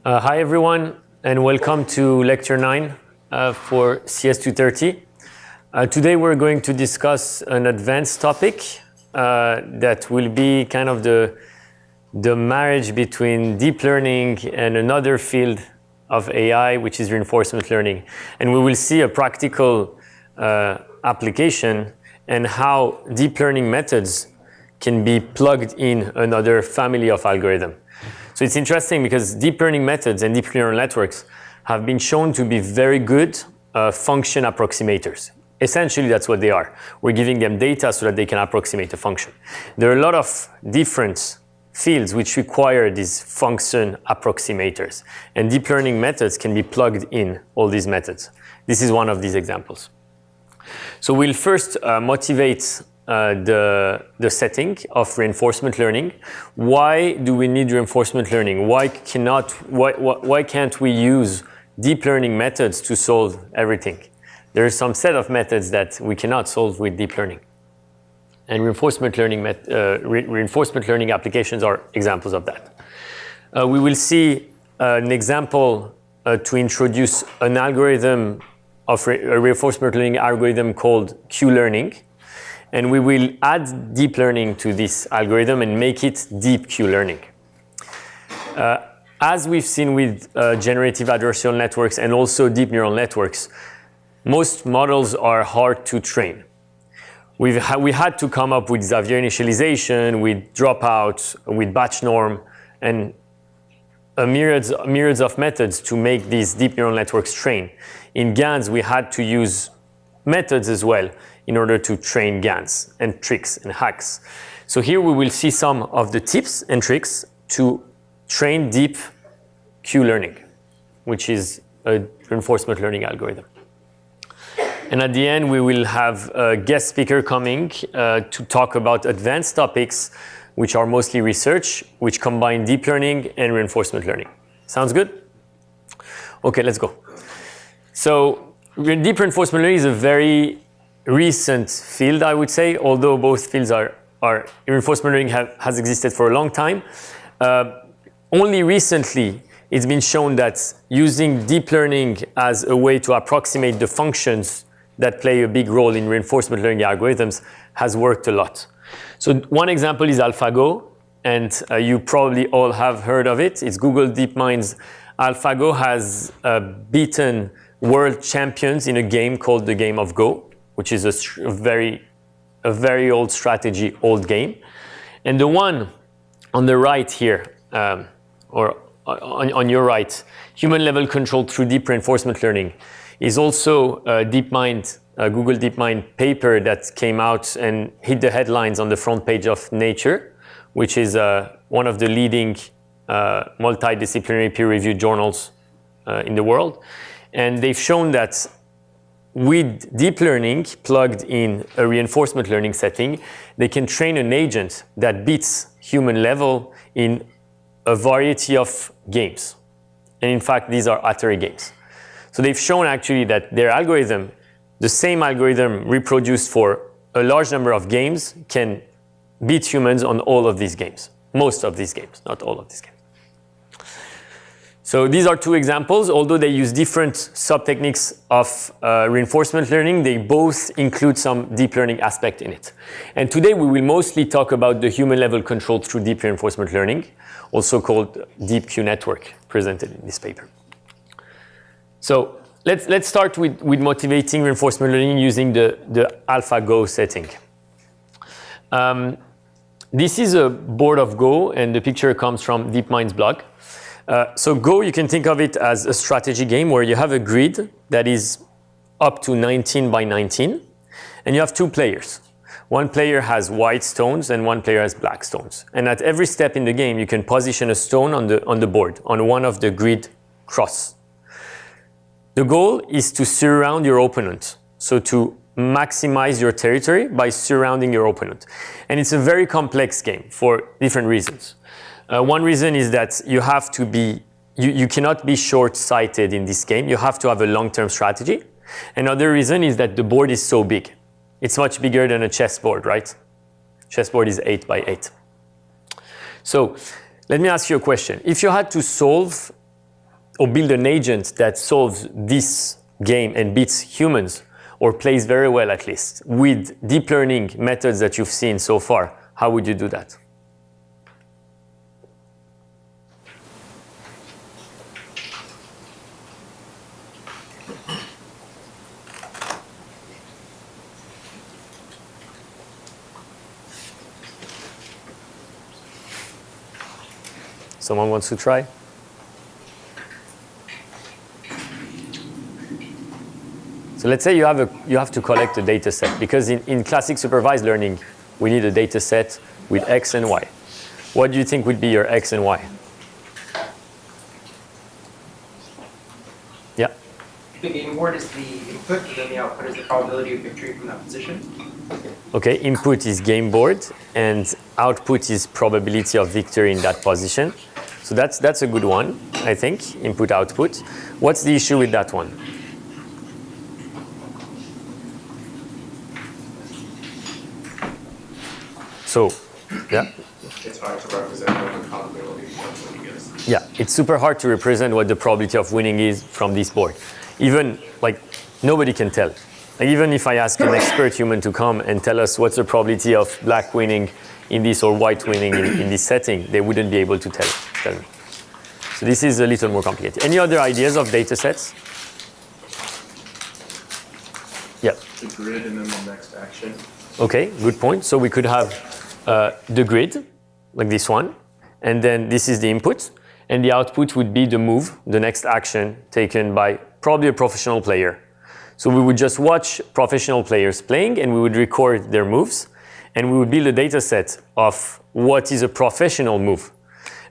Hi everyone, and welcome to Lecture 9 for CS230. Today we're going to discuss an advanced topic that will be kind of the marriage between deep learning and another field of AI, which is reinforcement learning. And we will see a practical application and how deep learning methods can be plugged in another family of algorithms. So it's interesting because deep learning methods and deep neural networks have been shown to be very good function approximators. Essentially, that's what they are. We're giving them data so that they can approximate a function. There are a lot of different fields which require these function approximators. And deep learning methods can be plugged in all these methods. This is one of these examples. So we'll first motivate the setting of reinforcement learning. Why do we need reinforcement learning? Why can't we use deep learning methods to solve everything? There are some set of methods that we cannot solve with deep learning. And reinforcement learning applications are examples of that. We will see an example to introduce an algorithm of a reinforcement learning algorithm called Q-learning. And we will add deep learning to this algorithm and make it deep Q-learning. As we've seen with generative adversarial networks and also deep neural networks, most models are hard to train. We had to come up with Xavier initialization, with dropout, with batch norm, and myriads of methods to make these deep neural networks train. In GANs, we had to use methods as well in order to train GANs and tricks and hacks. So here we will see some of the tips and tricks to train deep Q-learning, which is a reinforcement learning algorithm. And at the end, we will have a guest speaker coming to talk about advanced topics, which are mostly research, which combine deep learning and reinforcement learning. Sounds good? Okay, let's go. So deep reinforcement learning is a very recent field, I would say, although both fields are reinforcement learning has existed for a long time. Only recently, it's been shown that using deep learning as a way to approximate the functions that play a big role in reinforcement learning algorithms has worked a lot. So one example is AlphaGo, and you probably all have heard of it. It's Google DeepMind's AlphaGo has beaten world champions in a game called the game of Go, which is a very old strategy, old game. And the one on the right here, or on your right, human level control through deep reinforcement learning, is also a Google DeepMind paper that came out and hit the headlines on the front page of Nature, which is one of the leading multidisciplinary peer-reviewed journals in the world. And they've shown that with deep learning plugged in a reinforcement learning setting, they can train an agent that beats human level in a variety of games. And in fact, these are Atari games. So they've shown actually that their algorithm, the same algorithm reproduced for a large number of games, can beat humans on all of these games. Most of these games, not all of these games. So these are two examples. Although they use different sub-techniques of reinforcement learning, they both include some deep learning aspect in it. And today we will mostly talk about the human level control through deep reinforcement learning, also called Deep Q network, presented in this paper. So let's start with motivating reinforcement learning using the AlphaGo setting. This is a board of Go, and the picture comes from DeepMind's blog. So Go, you can think of it as a strategy game where you have a grid that is up to 19 by 19, and you have two players. One player has white stones and one player has black stones. And at every step in the game, you can position a stone on the board, on one of the grid cross. The goal is to surround your opponent, so to maximize your territory by surrounding your opponent. And it's a very complex game for different reasons. One reason is that you have to be, you cannot be short-sighted in this game. You have to have a long-term strategy. Another reason is that the board is so big. It's much bigger than a chessboard, right? Chessboard is 8 by 8. So let me ask you a question. If you had to solve or build an agent that solves this game and beats humans, or plays very well at least, with deep learning methods that you've seen so far, how would you do that? Someone wants to try? So let's say you have to collect a data set, because in classic supervised learning, we need a data set with X and Y. What do you think would be your X and Y? Yeah? The game board is the input, and then the output is the probability of victory from that position. Okay, input is game board, and output is probability of victory in that position. So that's a good one, I think, input, output. What's the issue with that one? So, yeah. It's hard to represent what the probability of winning is. Yeah, it's super hard to represent what the probability of winning is from this board. Even, like, nobody can tell. Like, even if I ask an expert human to come and tell us what's the probability of black winning in this or white winning in this setting, they wouldn't be able to tell me. So this is a little more complicated. Any other ideas of data sets? Yeah. The grid and then the next action. Okay, good point. So we could have the grid, like this one, and then this is the input, and the output would be the move, the next action taken by probably a professional player. So we would just watch professional players playing, and we would record their moves, and we would build a data set of what is a professional move.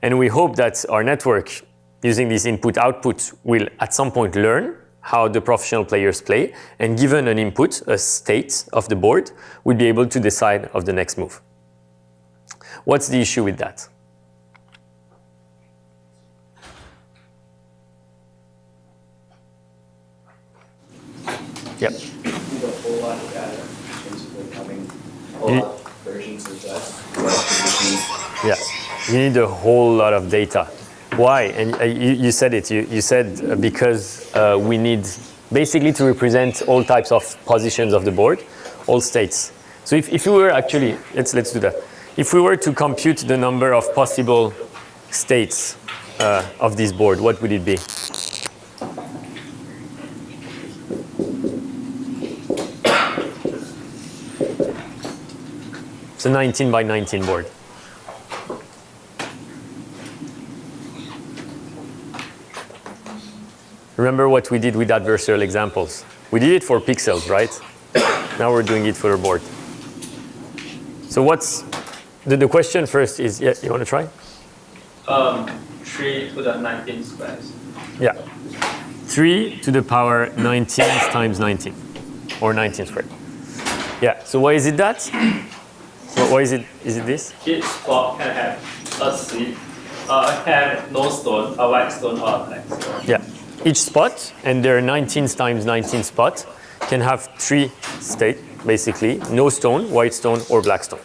And we hope that our network, using this input-output, will at some point learn how the professional players play, and given an input, a state of the board, we'll be able to decide of the next move. What's the issue with that? Yep. You need a whole lot of data in terms of becoming a whole lot of versions of that. Yeah, you need a whole lot of data. Why? And you said it. You said because we need basically to represent all types of positions of the board, all states. So if we were actually, let's do that. If we were to compute the number of possible states of this board, what would it be? It's a 19 by 19 board. Remember what we did with adversarial examples. We did it for pixels, right? Now we're doing it for a board. So what's the question first is, yeah, you want to try? 3 to the 19 squares. Yeah. 3 to the power 19 times 19, or 19 squared. Yeah, so why is it that? Why is it this? Each spot can have a seed, have no stone, a white stone or a black stone. Yeah. Each spot, and there are 19 times 19 spots, can have 3 states, basically, no stone, white stone, or black stone.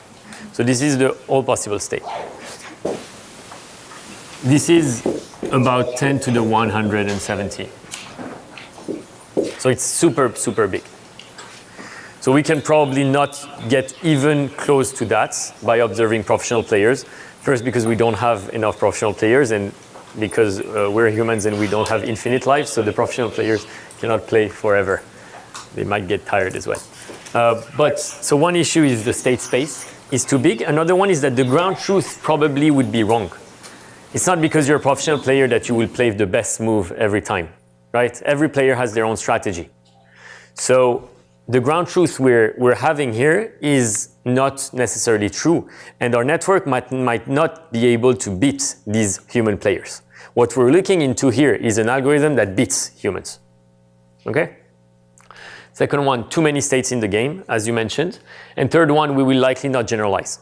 So this is the all possible state. This is about 10 to the 170. So it's super, super big. So we can probably not get even close to that by observing professional players. First, because we don't have enough professional players, and because we're humans and we don't have infinite lives, so the professional players cannot play forever. They might get tired as well. So one issue is the state space is too big. Another one is that the ground truth probably would be wrong. It's not because you're a professional player that you will play the best move every time, right? Every player has their own strategy. So the ground truth we're having here is not necessarily true, and our network might not be able to beat these human players. What we're looking into here is an algorithm that beats humans. Okay? Second one, too many states in the game, as you mentioned. And third one, we will likely not generalize.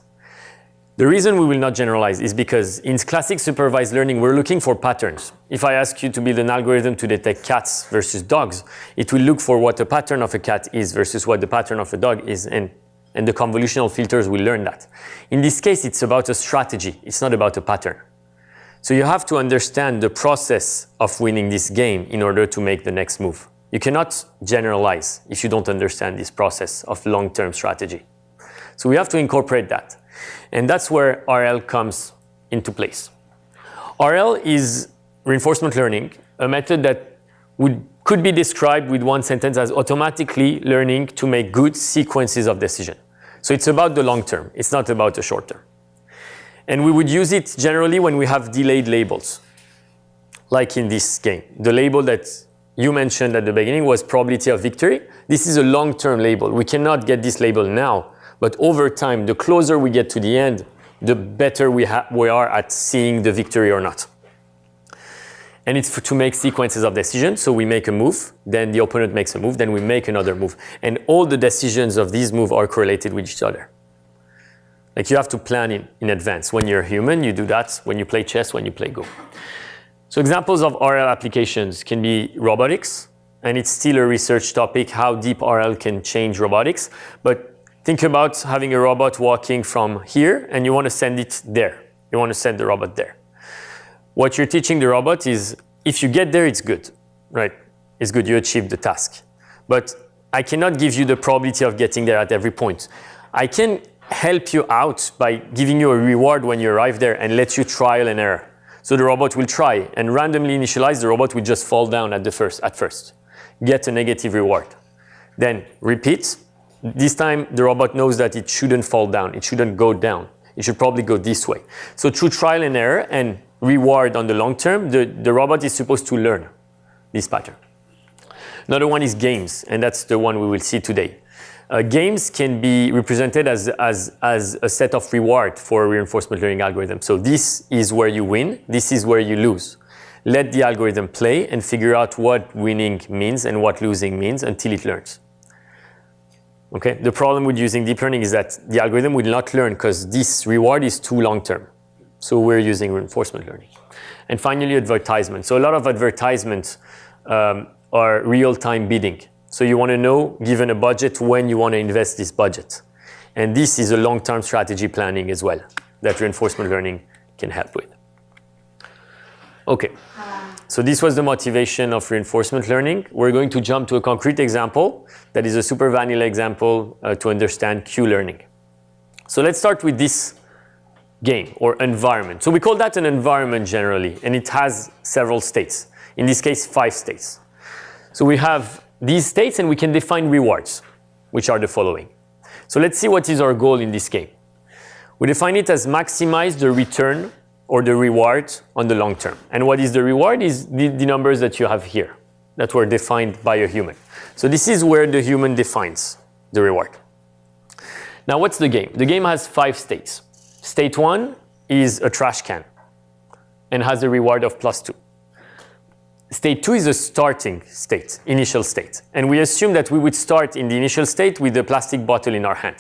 The reason we will not generalize is because in classic supervised learning, we're looking for patterns. If I ask you to build an algorithm to detect cats versus dogs, it will look for what the pattern of a cat is versus what the pattern of a dog is, and the convolutional filters will learn that. In this case, it's about a strategy. It's not about a pattern. So you have to understand the process of winning this game in order to make the next move. You cannot generalize if you don't understand this process of long-term strategy. So we have to incorporate that. And that's where RL comes into place. RL is reinforcement learning, a method that could be described with one sentence as automatically learning to make good sequences of decision. So it's about the long term. It's not about the short term. And we would use it generally when we have delayed labels, like in this game. The label that you mentioned at the beginning was probability of victory. This is a long-term label. We cannot get this label now, but over time, the closer we get to the end, the better we are at seeing the victory or not. And it's to make sequences of decisions. So we make a move, then the opponent makes a move, then we make another move. And all the decisions of these moves are correlated with each other. Like you have to plan in advance. When you're human, you do that. When you play chess, when you play Go. So examples of RL applications can be robotics, and it's still a research topic, how deep RL can change robotics. But think about having a robot walking from here, and you want to send it there. You want to send the robot there. What you're teaching the robot is, if you get there, it's good, right? It's good, you achieved the task. But I cannot give you the probability of getting there at every point. I can help you out by giving you a reward when you arrive there and let you trial and error. So the robot will try and randomly initialize, the robot will just fall down at first, get a negative reward. Then repeat. This time the robot knows that it shouldn't fall down, it shouldn't go down. It should probably go this way. So through trial and error and reward on the long term, the robot is supposed to learn this pattern. Another one is games, and that's the one we will see today. Games can be represented as a set of reward for a reinforcement learning algorithm. So this is where you win, this is where you lose. Let the algorithm play and figure out what winning means and what losing means until it learns. Okay? The problem with using deep learning is that the algorithm will not learn because this reward is too long term. So we're using reinforcement learning. And finally, advertisement. So a lot of advertisements are real-time bidding. So you want to know, given a budget, when you want to invest this budget. And this is a long-term strategy planning as well that reinforcement learning can help with. Okay, so this was the motivation of reinforcement learning. We're going to jump to a concrete example that is a super vanilla example to understand Q-learning. So let's start with this game or environment. So we call that an environment generally, and it has several states. In this case, 5 states. So we have these states and we can define rewards, which are the following. So let's see what is our goal in this game. We define it as maximize the return or the reward on the long term. And what is the reward is the numbers that you have here that were defined by a human. So this is where the human defines the reward. Now what's the game? The game has 5 states. State 1 is a trash can and has a reward of +2. State 2 is a starting state, initial state. And we assume that we would start in the initial state with a plastic bottle in our hand.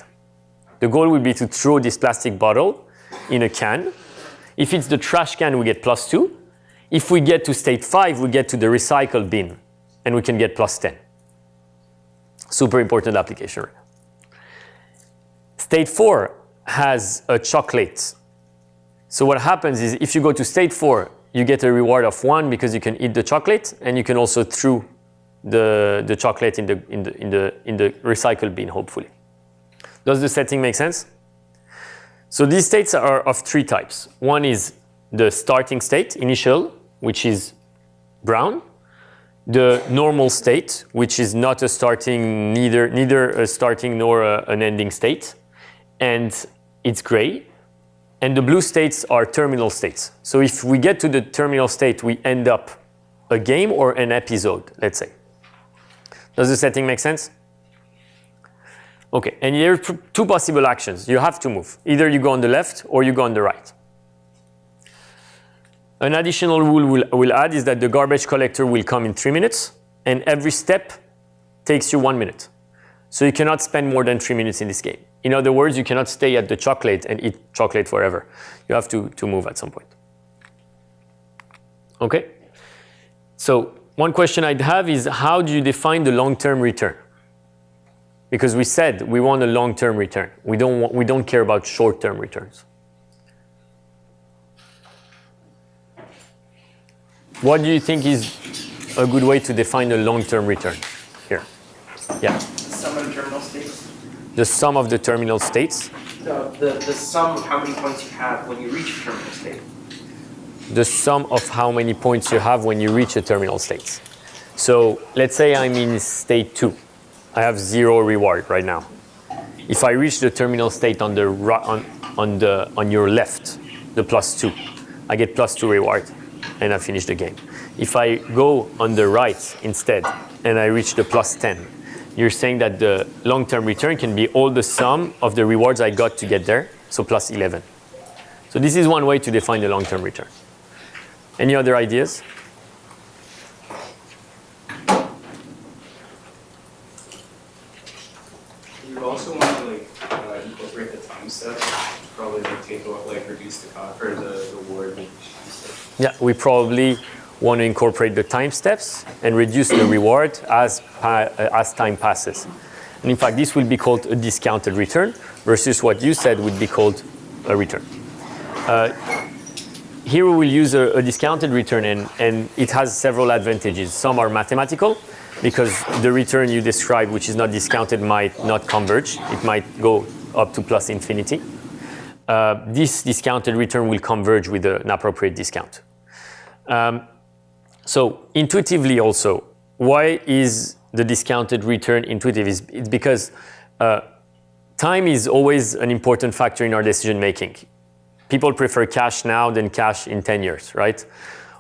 The goal would be to throw this plastic bottle in a can. If it's the trash can, we get +2. If we get to state 5, we get to the recycle bin and we can get +10. Super important application. State 4 has a chocolate. So what happens is if you go to state 4, you get a reward of 1 because you can eat the chocolate and you can also throw the chocolate in the recycle bin, hopefully. Does the setting make sense? So these states are of 3 types. One is the starting state, initial, which is brown. The normal state, which is not a starting, neither a starting nor an ending state, and it's gray. And the blue states are terminal states. So if we get to the terminal state, we end up a game or an episode, let's say. Does the setting make sense? Okay, and here are 2 possible actions. You have to move. Either you go on the left or you go on the right. An additional rule we'll add is that the garbage collector will come in 3 minutes, and every step takes you 1 minute. So you cannot spend more than 3 minutes in this game. In other words, you cannot stay at the chocolate and eat chocolate forever. You have to move at some point. Okay? So one question I'd have is, how do you define the long-term return? Because we said we want a long-term return. We don't care about short-term returns. what do you think is a good way to define a long-term return here? Yeah, Sum of the terminal states. the sum of the terminal states. No, the sum of how many points you have when you reach a terminal state. The sum of how many points you have when you reach a terminal state. So let's say I'm in state 2. I have 0 reward right now. If I reach the terminal state on the on your left, the +2, I get +2 reward, and I finish the game. If I go on the right instead, and I reach the +10, you're saying that the long-term return can be all the sum of the rewards I got to get there, so +11. So this is one way to define the long-term return. Any other ideas? You would also want to incorporate the time step, probably take out, reduce the cost or the reward. Yeah, we probably want to incorporate the time steps and reduce the reward as time passes. And in fact, this will be called a discounted return versus what you said would be called a return. Here we will use a discounted return, and it has several advantages. Some are mathematical, because the return you described, which is not discounted, might not converge. It might go up to +infinity. This discounted return will converge with an appropriate discount. So intuitively also, why is the discounted return intuitive? It's because time is always an important factor in our decision making. People prefer cash now than cash in 10 years, right?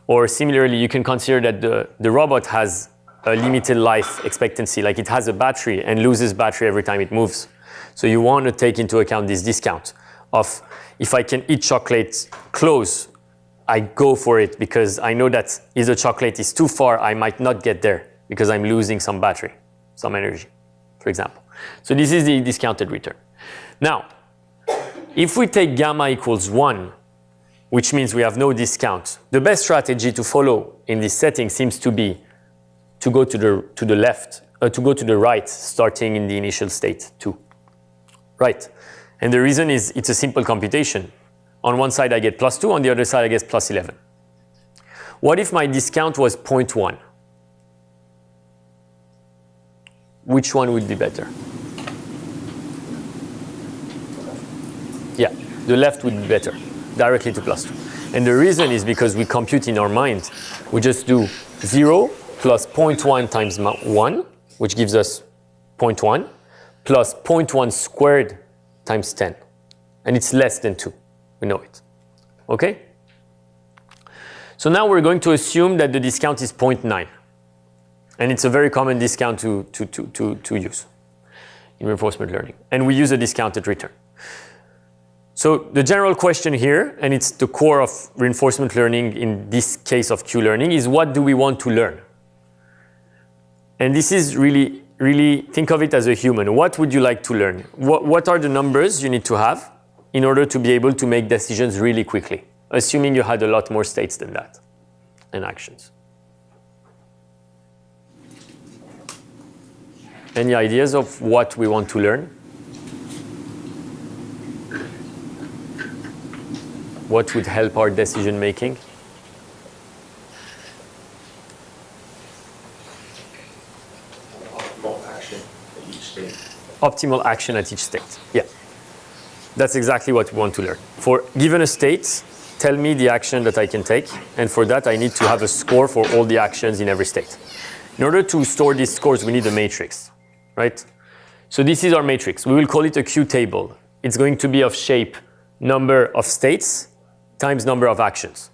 Or similarly, you can consider that the robot has a limited life expectancy, like it has a battery and loses battery every time it moves. So you want to take into account this discount of, if I can eat chocolate close, I go for it because I know that if the chocolate is too far, I might not get there because I'm losing some battery, some energy, for example. So this is the discounted return. Now, if we take gamma equals 1, which means we have no discount, the best strategy to follow in this setting seems to be to go to the left, to go to the right, starting in the initial state 2. Right. And the reason is it's a simple computation. On one side I get +2, on the other side I get +11. What if my discount was 0.1? Which one would be better? Yeah, the left would be better, directly to +2. And the reason is because we compute in our mind, we just do 0 plus 0.1 times 1, which gives us 0.1, plus 0.1 squared times 10. And it's less than 2. We know it. Okay? So now we're going to assume that the discount is 0.9. And it's a very common discount to use in reinforcement learning. And we use a discounted return. So the general question here, and it's the core of reinforcement learning in this case of Q-learning, is what do we want to learn? And this is really, think of it as a human. What would you like to learn? What are the numbers you need to have in order to be able to make decisions really quickly, assuming you had a lot more states than that and actions? Any ideas of what we want to learn? What would help our decision making? Optimal action at each state. Optimal action at each state. Yeah. That's exactly what we want to learn. For given a state, tell me the action that I can take. And for that, I need to have a score for all the actions in every state. In order to store these scores, we need a matrix, right? So this is our matrix. We will call it a Q table. It's going to be of shape number of states times number of actions.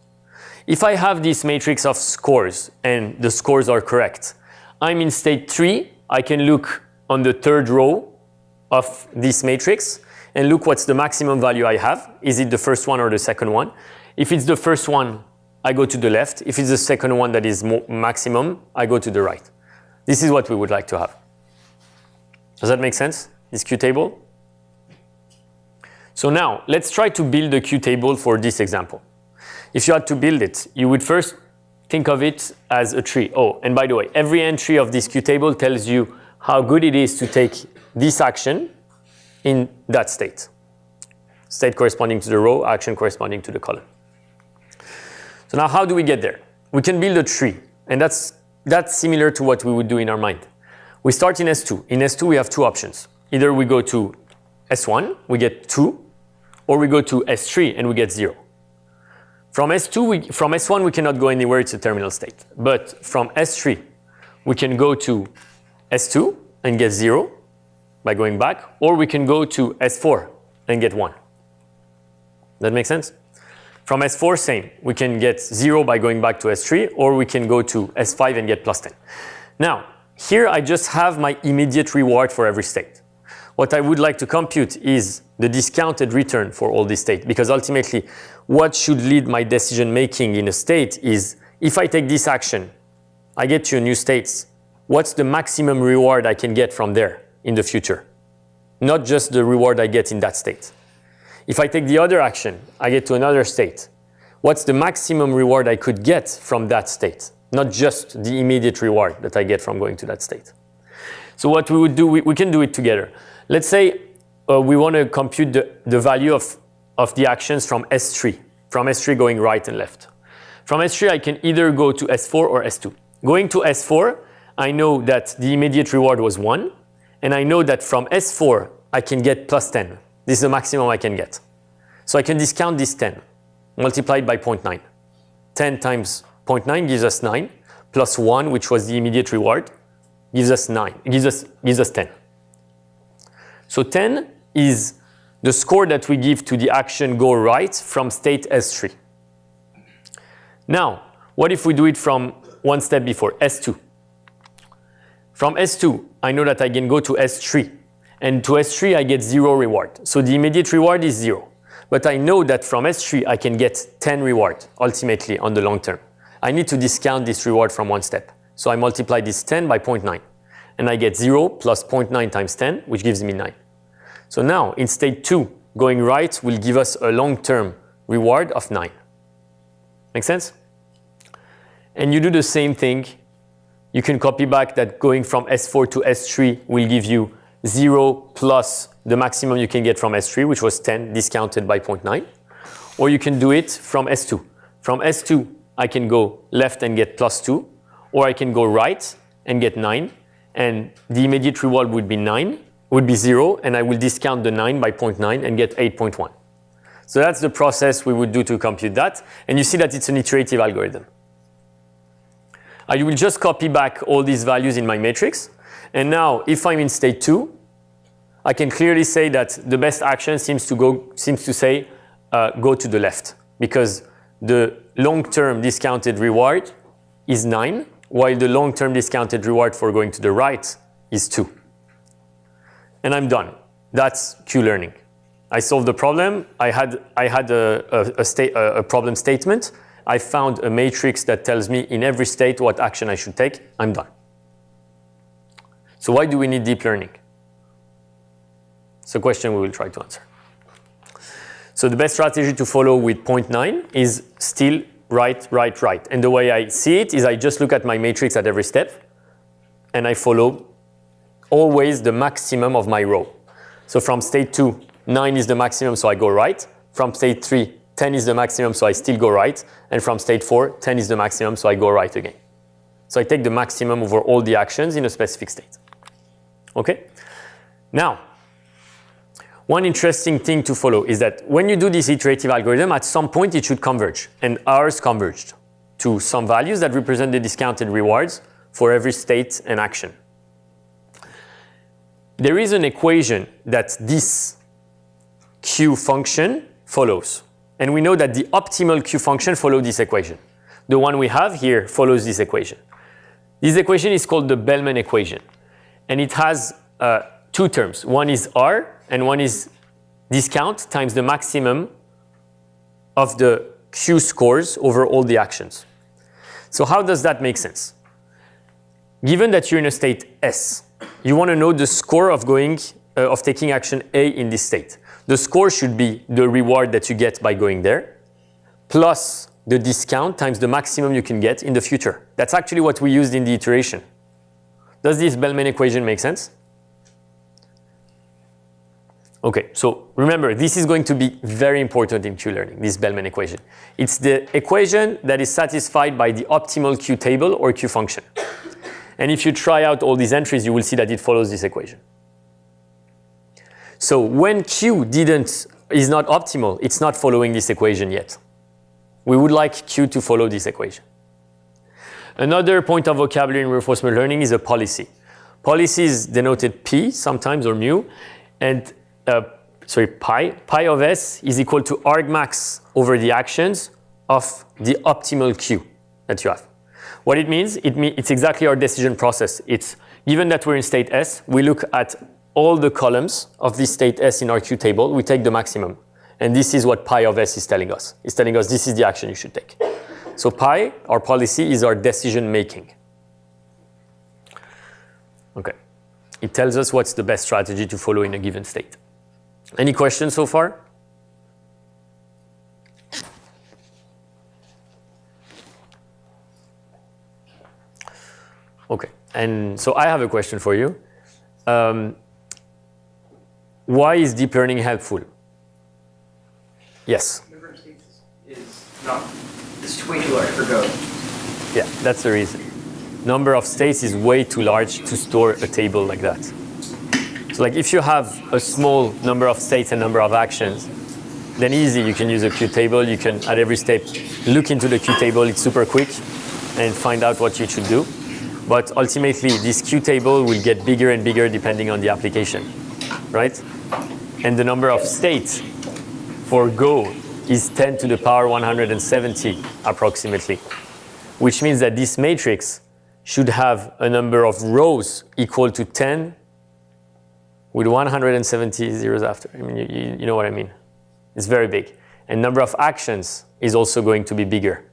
If I have this matrix of scores and the scores are correct, I'm in state 3, I can look on the third row of this matrix and look what's the maximum value I have. Is it the first one or the second one? If it's the first one, I go to the left. If it's the second one that is maximum, I go to the right. This is what we would like to have. Does that make sense, this Q table? So now, let's try to build a Q table for this example. If you had to build it, you would first think of it as a tree. Oh, and by the way, every entry of this Q table tells you how good it is to take this action in that state. State corresponding to the row, action corresponding to the column. So now how do we get there? we can build a tree, and that's similar to what we would do in our mind. We start in S2. In S2, we have two options. Either we go to S1, we get 2, or we go to S3 and we get 0. From S1, we cannot go anywhere, it's a terminal state. But from S3, we can go to S2 and get 0 by going back, or we can go to S4 and get 1. That makes sense? From S4, same. We can get 0 by going back to S3, or we can go to S5 and get plus 10. Now, here I just have my immediate reward for every state. What I would like to compute is the discounted return for all these states, because ultimately what should lead my decision making in a state is if I take this action, I get to a new state, what's the maximum reward I can get from there in the future? Not just the reward I get in that state. If I take the other action, I get to another state. What's the maximum reward I could get from that state? Not just the immediate reward that I get from going to that state. So what we would do, we can do it together. Let's say we want to compute the value of the actions from S3 going right and left. From S3, I can either go to S4 or S2. Going to S4, I know that the immediate reward was 1, and I know that from S4, I can get plus 10. This is the maximum I can get. So I can discount this 10, multiplied by 0.9. 10 times 0.9 gives us 9, plus 1, which was the immediate reward, gives us 10. So 10 is the score that we give to the action go right from state S3. Now, what if we do it from one step before, S2? From S2, I know that I can go to S3. And to S3, I get 0 reward. So the immediate reward is 0. But I know that from S3, I can get 10 reward, ultimately, on the long term. I need to discount this reward from one step. So I multiply this 10 by 0.9. And I get 0 plus 0.9 times 10, which gives me 9. So now, in state 2, going right will give us a long-term reward of 9. Make sense? And you do the same thing. You can copy back that going from S4 to S3 will give you 0 plus the maximum you can get from S3, which was 10, discounted by 0.9. Or you can do it from S2. From S2, I can go left and get plus 2, or I can go right and get 9, and the immediate reward would be 0, and I will discount the 9 by 0.9 and get 8.1. So that's the process we would do to compute that, and you see that it's an iterative algorithm. I will just copy back all these values in my matrix, and now if I'm in state 2, I can clearly say that the best action seems to say go to the left, because the long-term discounted reward is 9, while the long-term discounted reward for going to the right is 2. And I'm done. That's Q-learning. I solved the problem. I had a problem statement. I found a matrix that tells me in every state what action I should take. I'm done. So why do we need deep learning? It's a question we will try to answer. So the best strategy to follow with 0.9 is still right, right, right. And the way I see it is I just look at my matrix at every step, and I follow always the maximum of my row. So from state 2, 9 is the maximum, so I go right. From state 3, 10 is the maximum, so I still go right. And from state 4, 10 is the maximum, so I go right again. So I take the maximum over all the actions in a specific state. Okay? Now, one interesting thing to follow is that when you do this iterative algorithm, at some point it should converge. And ours converged to some values that represent the discounted rewards for every state and action. There is an equation that this Q function follows. And we know that the optimal Q function follows this equation. The one we have here follows this equation. This equation is called the Bellman equation. And it has two terms. One is R, and one is discount times the maximum of the Q scores over all the actions. So how does that make sense? Given that you're in a state S, you want to know the score of taking action A in this state. The score should be the reward that you get by going there, plus the discount times the maximum you can get in the future. That's actually what we used in the iteration. Does this Bellman equation make sense? Okay, so remember, this is going to be very important in Q-learning, this Bellman equation. It's the equation that is satisfied by the optimal Q table or Q function. And if you try out all these entries, you will see that it follows this equation. So when Q is not optimal, it's not following this equation yet. We would like Q to follow this equation. Another point of vocabulary in reinforcement learning is a policy. Policy is denoted P sometimes or mu, and pi. Pi of S is equal to argmax over the actions of the optimal Q that you have. What it means, it's exactly our decision process. It's given that we're in state S, we look at all the columns of this state S in our Q table, we take the maximum. And this is what pi of S is telling us. It's telling us this is the action you should take. So pi, our policy, is our decision making. Okay. It tells us what's the best strategy to follow in a given state. Any questions so far? Okay, and so I have a question for you. Why is deep learning helpful? Yes? Number of states is not, it's way too large for Go. Yeah, that's the reason. Number of states is way too large to store a table like that. So like if you have a small number of states and number of actions, then easy, you can use a Q table. You can, at every step, look into the Q table. It's super quick and find out what you should do. But ultimately, this Q table will get bigger and bigger depending on the application, right? And the number of states for Go is 10 to the power 170 approximately, which means that this matrix should have a number of rows equal to 10 with 170 zeros after. I mean, you know what I mean. It's very big. And number of actions is also going to be bigger.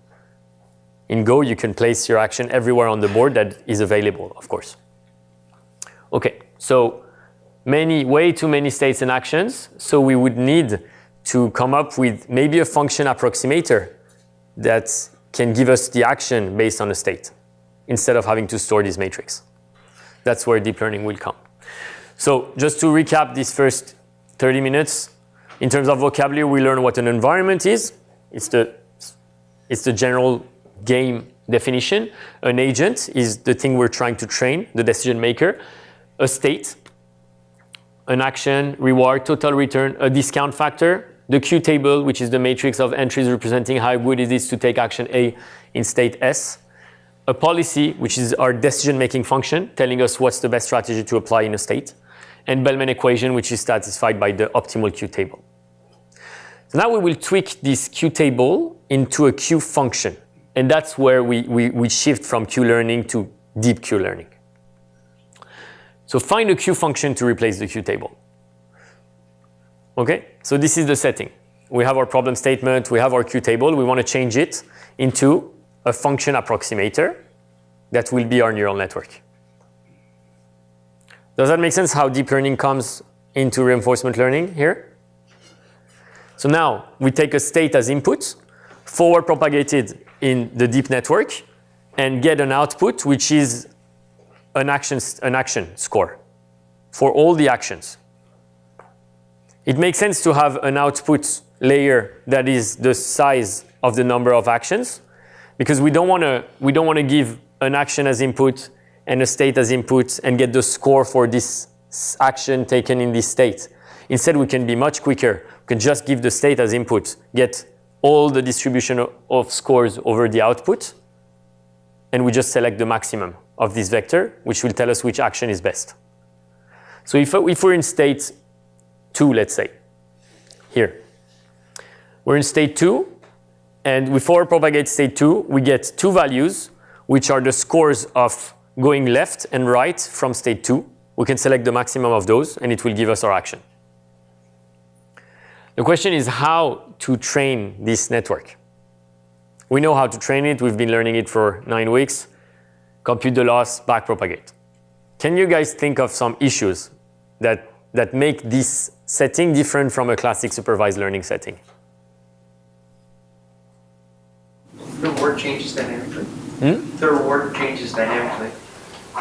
In Go, you can place your action everywhere on the board that is available, of course. Okay, so way too many states and actions. So we would need to come up with maybe a function approximator that can give us the action based on a state instead of having to store this matrix. That's where deep learning will come. So just to recap these first 30 minutes, in terms of vocabulary, we learn what an environment is. It's the general game definition. An agent is the thing we're trying to train, the decision maker. A state, an action, reward, total return, a discount factor, the Q table, which is the matrix of entries representing how good it is to take action A in state S. A policy, which is our decision-making function, telling us what's the best strategy to apply in a state. And Bellman equation, which is satisfied by the optimal Q table. So now we will tweak this Q table into a Q function. And that's where we shift from Q learning to deep Q learning. So find a Q function to replace the Q table. Okay, so this is the setting. We have our problem statement, we have our Q table, we want to change it into a function approximator that will be our neural network. Does that make sense how deep learning comes into reinforcement learning here? So now we take a state as input, forward propagated in the deep network, and get an output which is an action score for all the actions. It makes sense to have an output layer that is the size of the number of actions, because we don't want to give an action as input and a state as input and get the score for this action taken in this state. Instead, we can be much quicker. We can just give the state as input, get all the distribution of scores over the output, and we just select the maximum of this vector, which will tell us which action is best. So if we're in state 2, let's say, here. We're in state 2, and we forward propagate state 2, we get two values, which are the scores of going left and right from state 2. We can select the maximum of those, and it will give us our action. The question is how to train this network. We know how to train it. We've been learning it for 9 weeks. Compute the loss, backpropagate. Can you guys think of some issues that make this setting different from a classic supervised learning setting? The reward changes dynamically. The reward changes dynamically.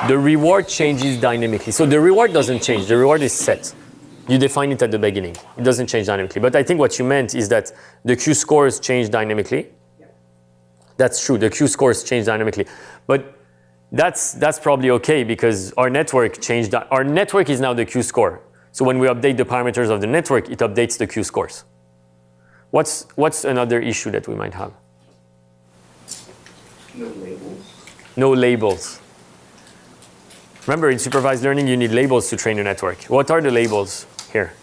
The reward changes dynamically. So the reward doesn't change. The reward is set. You define it at the beginning. It doesn't change dynamically. But I think what you meant is that the Q-scores change dynamically. That's true, the Q-scores change dynamically. But that's probably okay because our network changed. Our network is now the Q-score. So when we update the parameters of the network, it updates the Q-scores. What's another issue that we might have? No labels. No labels. Remember, in supervised learning, you need labels to train a network. What are the labels here?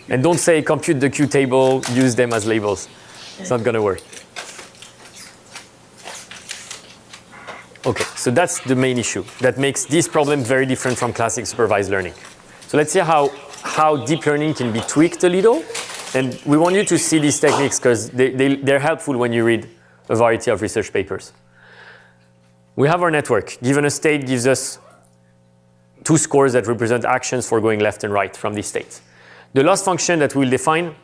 And don't say compute the Q table, use them as labels. It's not going to work. Okay, so that's the main issue that makes this problem very different from classic supervised learning. So let's see how deep learning can be tweaked a little. And we want you to see these techniques because they're helpful when you read a variety of research papers. We have our network. Given a state gives us two scores that represent actions for going left and right from this state. The loss function that we'll define,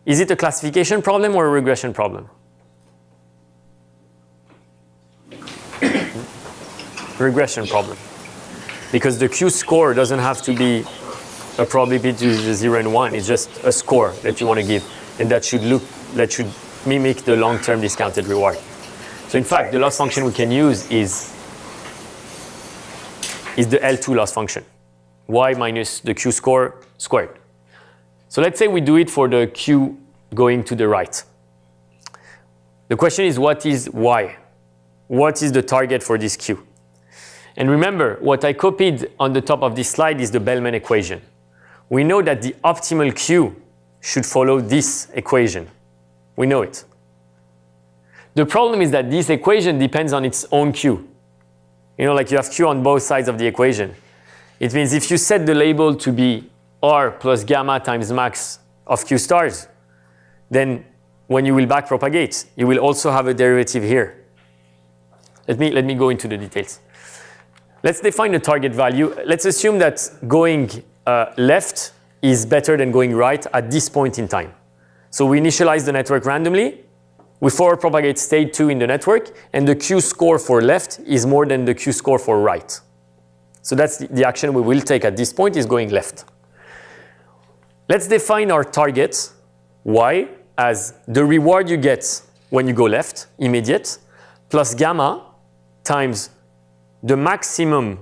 is it a classification problem or a regression problem? Regression problem. Because the Q score doesn't have to be a probability between 0 and 1. It's just a score that you want to give. And that should mimic the long-term discounted reward. So in fact, the loss function we can use is the L2 loss function. Y minus the Q score squared. So let's say we do it for the Q going to the right. The question is, what is Y? What is the target for this Q? And remember, what I copied on the top of this slide is the Bellman equation. We know that the optimal Q should follow this equation. We know it. The problem is that this equation depends on its own Q. You know, like you have Q on both sides of the equation. It means if you set the label to be R plus gamma times max of Q stars, then when you will backpropagate, you will also have a derivative here. Let me go into the details. Let's define the target value. Let's assume that going left is better than going right at this point in time. So we initialize the network randomly. We forward propagate state 2 in the network, and the Q score for left is more than the Q score for right. So that's the action we will take at this point is going left. Let's define our target, Y, as the reward you get when you go left, immediate, plus gamma times the maximum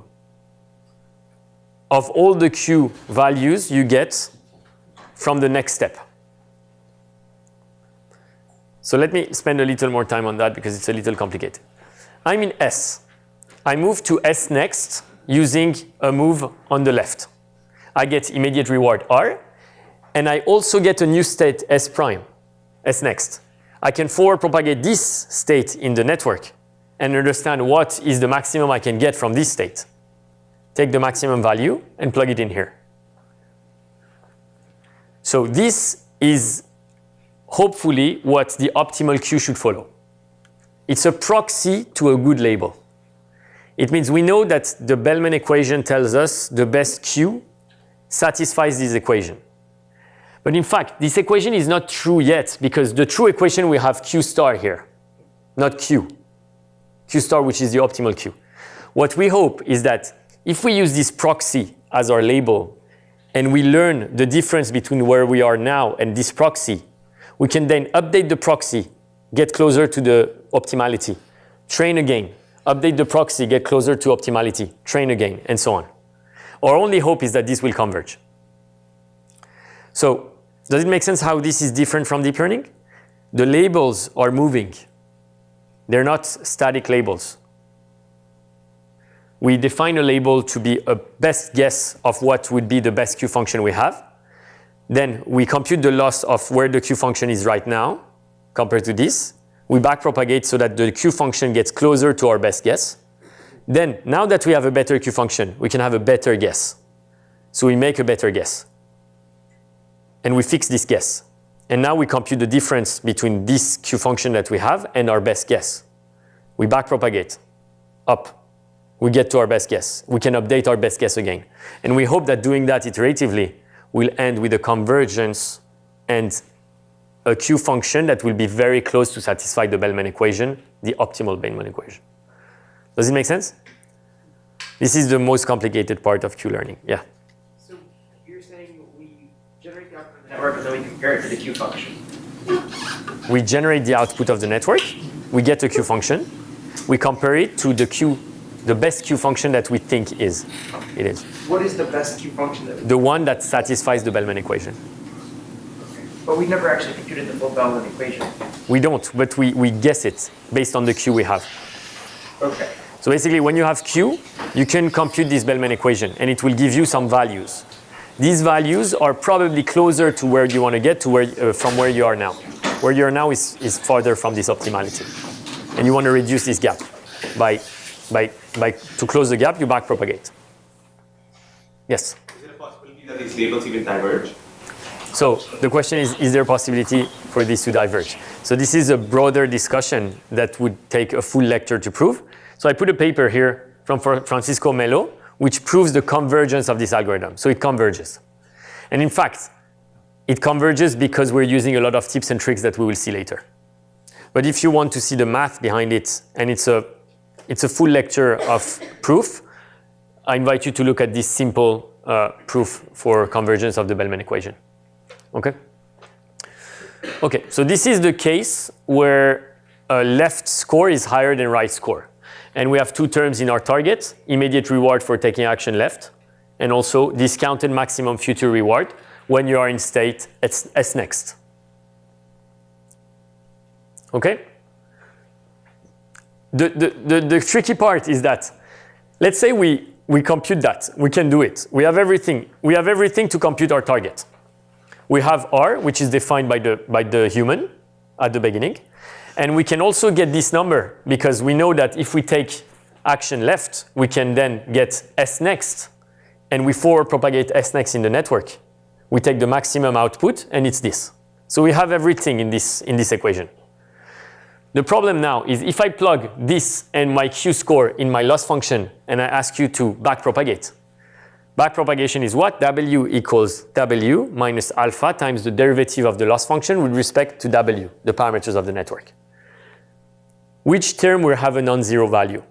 of all the Q values you get from the next step. So let me spend a little more time on that because it's a little complicated. I'm in S. I move to S next using a move on the left. I get immediate reward R, and I also get a new state S prime, S next. I can forward propagate this state in the network and understand what is the maximum I can get from this state. Take the maximum value and plug it in here. So this is hopefully what the optimal Q should follow. It's a proxy to a good label. It means we know that the Bellman equation tells us the best Q satisfies this equation. But in fact, this equation is not true yet because the true equation we have Q star here, not Q. Q star, which is the optimal Q. What we hope is that if we use this proxy as our label and we learn the difference between where we are now and this proxy, we can then update the proxy, get closer to the optimality, train again, update the proxy, get closer to optimality, train again, and so on. Our only hope is that this will converge. So, does it make sense how this is different from deep learning? The labels are moving. They're not static labels. We define a label to be a best guess of what would be the best Q function we have. Then we compute the loss of where the Q function is right now compared to this. We backpropagate so that the Q function gets closer to our best guess. Then, now that we have a better Q function, we can have a better guess. So we make a better guess. And we fix this guess. And now we compute the difference between this Q function that we have and our best guess. We backpropagate up. We get to our best guess. We can update our best guess again. And we hope that doing that iteratively will end with a convergence and a Q function that will be very close to satisfy the Bellman equation, the optimal Bellman equation. Does it make sense? This is the most complicated part of Q-learning. Yeah. So you're saying we generate the output of the network and then we compare it to the Q function. We generate the output of the network. We get a Q function. We compare it to the best Q function that we think it is. What is the best Q function that we The one that satisfies the Bellman equation. But we never actually computed the full Bellman equation. We don't, but we guess it based on the Q we have. Okay. So basically, when you have Q, you can compute this Bellman equation, and it will give you some values. These values are probably closer to where you want to get to from where you are now. Where you are now is farther from this optimality. And you want to reduce this gap. To close the gap, you backpropagate. Yes? Is there a possibility that these labels even diverge? So the question is there a possibility for this to diverge? So this is a broader discussion that would take a full lecture to prove. So I put a paper here from Francisco Melo, which proves the convergence of this algorithm. So it converges. And in fact, it converges because we're using a lot of tips and tricks that we will see later. But if you want to see the math behind it, and it's a full lecture of proof, I invite you to look at this simple proof for convergence of the Bellman equation. Okay? Okay, so this is the case where left score is higher than right score. And we have two terms in our target, immediate reward for taking action left, and also discounted maximum future reward when you are in state S next. Okay? The tricky part is that, let's say we compute that. We can do it. We have everything. We have everything to compute our target. We have R, which is defined by the human at the beginning. And we can also get this number because we know that if we take action left, we can then get S next. And we forward propagate S next in the network. We take the maximum output, and it's this. So we have everything in this equation. The problem now is if I plug this and my Q score in my loss function, and I ask you to backpropagate. Backpropagation is what? W equals W minus alpha times the derivative of the loss function with respect to W, the parameters of the network. Which term will have a non-zero value?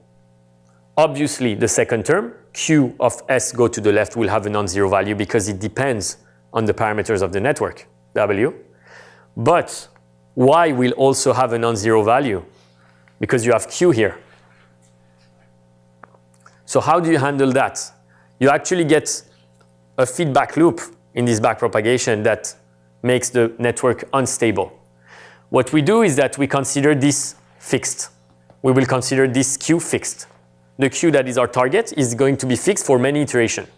Obviously, the second term, Q of S go to the left, will have a non-zero value because it depends on the parameters of the network, W. But Y will also have a non-zero value because you have Q here. So how do you handle that? You actually get a feedback loop in this backpropagation that makes the network unstable. What we do is that we consider this fixed. We will consider this Q fixed. The Q that is our target is going to be fixed for many iterations.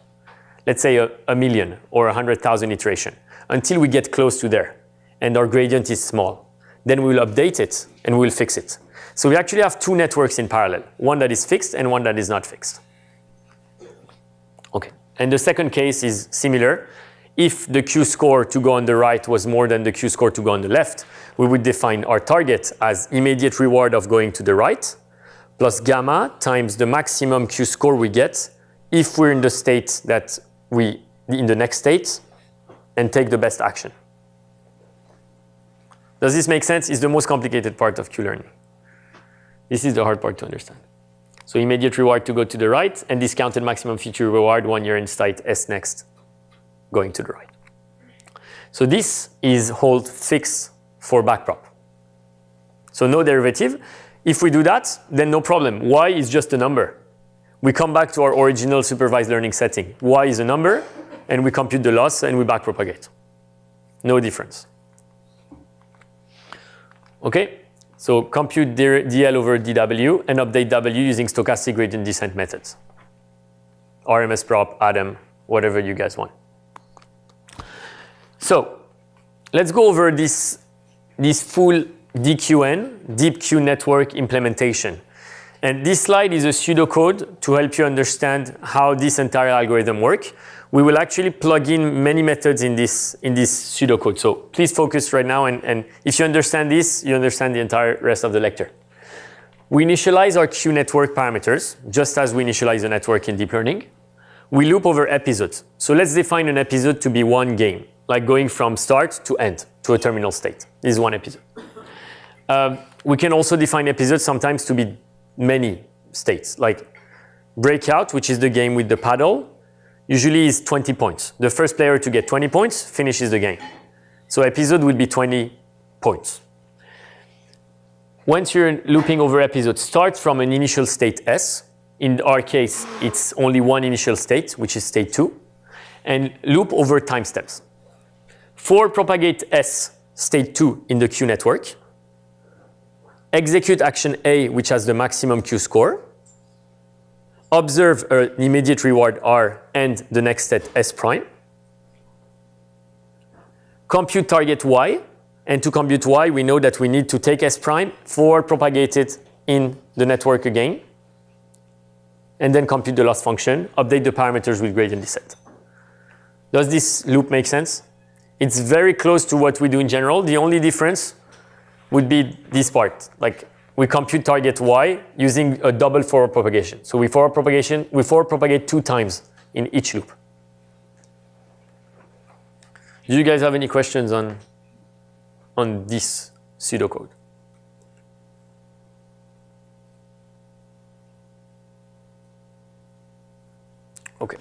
Let's say a million or 100,000 iteration until we get close to there and our gradient is small. Then we will update it and we will fix it. So we actually have two networks in parallel, one that is fixed and one that is not fixed. Okay, and the second case is similar. If the Q score to go on the right was more than the Q score to go on the left, we would define our target as immediate reward of going to the right plus gamma times the maximum Q score we get if we're in the state that in the next state and take the best action. Does this make sense? It's the most complicated part of Q-learning. This is the hard part to understand. So immediate reward to go to the right and discounted maximum future reward when you're in state S next, going to the right. So this is hold fixed for backprop. So no derivative. If we do that, then no problem. Y is just a number. We come back to our original supervised learning setting. Y is a number, and we compute the loss and we backpropagate. No difference. Okay? So compute DL over DW and update W using stochastic gradient descent methods. RMS prop, Adam, whatever you guys want. So let's go over this full DQN, Deep Q Network implementation. And this slide is a pseudocode to help you understand how this entire algorithm works. We will actually plug in many methods in this pseudocode. So please focus right now, and if you understand this, you understand the entire rest of the lecture. We initialize our Q network parameters, just as we initialize a network in deep learning. We loop over episodes. So let's define an episode to be one game, like going from start to end, to a terminal state. This is one episode. We can also define episodes sometimes to be many states. Like breakout, which is the game with the paddle, usually is 20 points. The first player to get 20 points finishes the game. So episode will be 20 points. Once you're looping over episode, start from an initial state S. In our case, it's only one initial state, which is state 2, and loop over time steps. For propagate S, state 2 in the Q network, execute action A, which has the maximum Q score, observe an immediate reward R and the next state S prime, compute target Y, and to compute Y, we know that we need to take S prime for propagate it in the network again, and then compute the loss function, update the parameters with gradient descent. Does this loop make sense? It's very close to what we do in general. The only difference would be this part. Like we compute target Y using a double forward propagation. So we forward propagate 2 times in each loop. Do you guys have any questions on this pseudocode? Okay.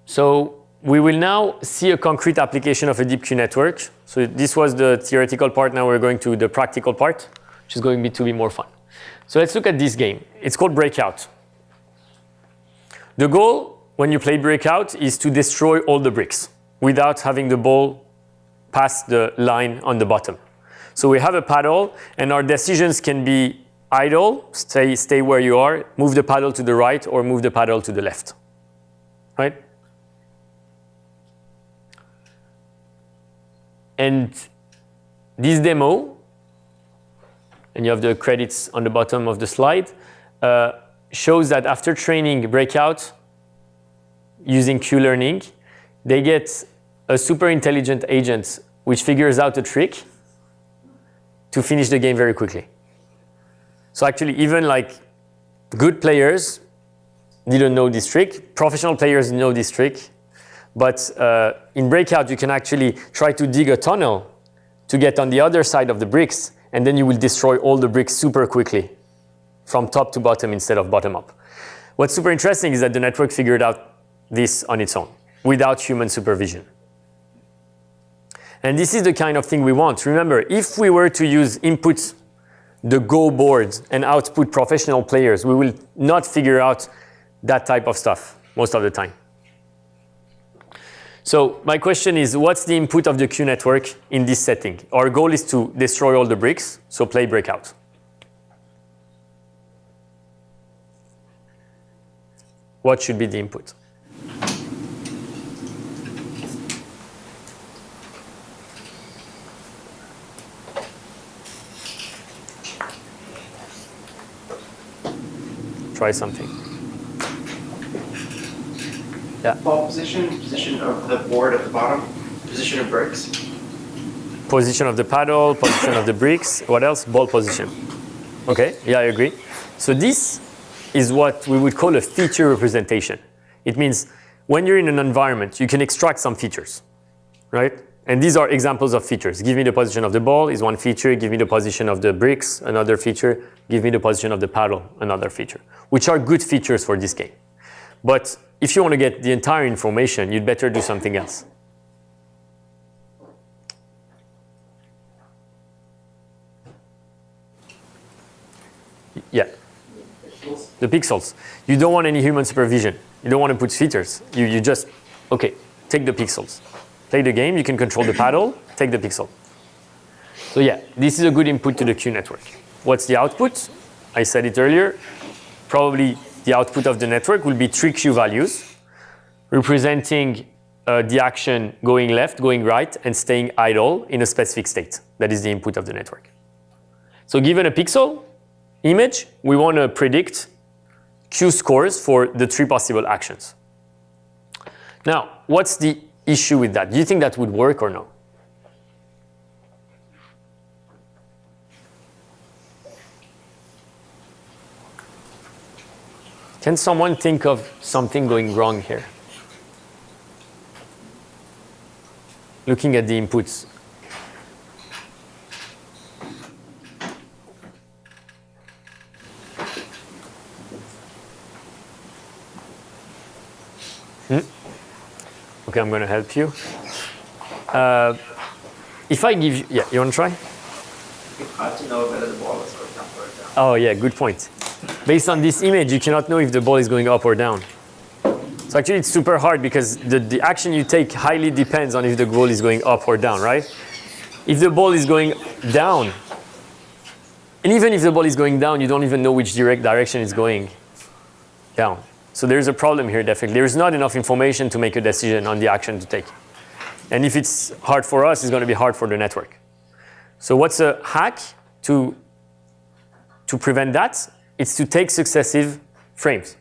So we will now see a concrete application of a deep Q network. So this was the theoretical part. Now we're going to the practical part, which is going to be more fun. So let's look at this game. It's called Breakout. The goal when you play Breakout is to destroy all the bricks without having the ball pass the line on the bottom. So we have a paddle, and our decisions can be idle, stay where you are, move the paddle to the right, or move the paddle to the left. Right? And this demo, and you have the credits on the bottom of the slide, shows that after training Breakout using Q-learning, they get a super intelligent agent which figures out a trick to finish the game very quickly. So actually, even like good players didn't know this trick. Professional players know this trick. But in Breakout, you can actually try to dig a tunnel to get on the other side of the bricks, and then you will destroy all the bricks super quickly from top to bottom instead of bottom up. What's super interesting is that the network figured out this on its own without human supervision. And this is the kind of thing we want. Remember, if we were to use input the Go board and output professional players, we will not figure out that type of stuff most of the time. So my question is, what's the input of the Q network in this setting? Our goal is to destroy all the bricks, so play Breakout. What should be the input? Try something. Yeah. Ball position of the board at the bottom, position of bricks. Position of the paddle, position of the bricks. What else? Ball position. Okay, yeah, I agree. So this is what we would call a feature representation. It means when you're in an environment, you can extract some features, right? And these are examples of features. Give me the position of the ball is one feature. Give me the position of the bricks, another feature. Give me the position of the paddle, another feature, which are good features for this game. But if you want to get the entire information, you'd better do something else. Yeah. The pixels. You don't want any human supervision. You don't want to put features. You just, okay, take the pixels. Play the game, you can control the paddle, take the pixel. So yeah, this is a good input to the Q network. What's the output? I said it earlier. Probably the output of the network will be 3 Q values, representing the action going left, going right, and staying idle in a specific state. That is the input of the network. So given a pixel image, we want to predict Q scores for the 3 possible actions. Now, what's the issue with that? Do you think that would work or no? Can someone think of something going wrong here? Looking at the inputs. Okay, I'm going to help you. If I give you, yeah, you want to try? It's hard to know whether the ball is going up or down. Oh yeah, good point. Based on this image, you cannot know if the ball is going up or down. So actually it's super hard because the action you take highly depends on if the ball is going up or down, right? If the ball is going down, and even if the ball is going down, you don't even know which direction it's going down. So there's a problem here, definitely. There's not enough information to make a decision on the action to take. And if it's hard for us, it's going to be hard for the network. So what's a hack to prevent that? It's to take successive frames.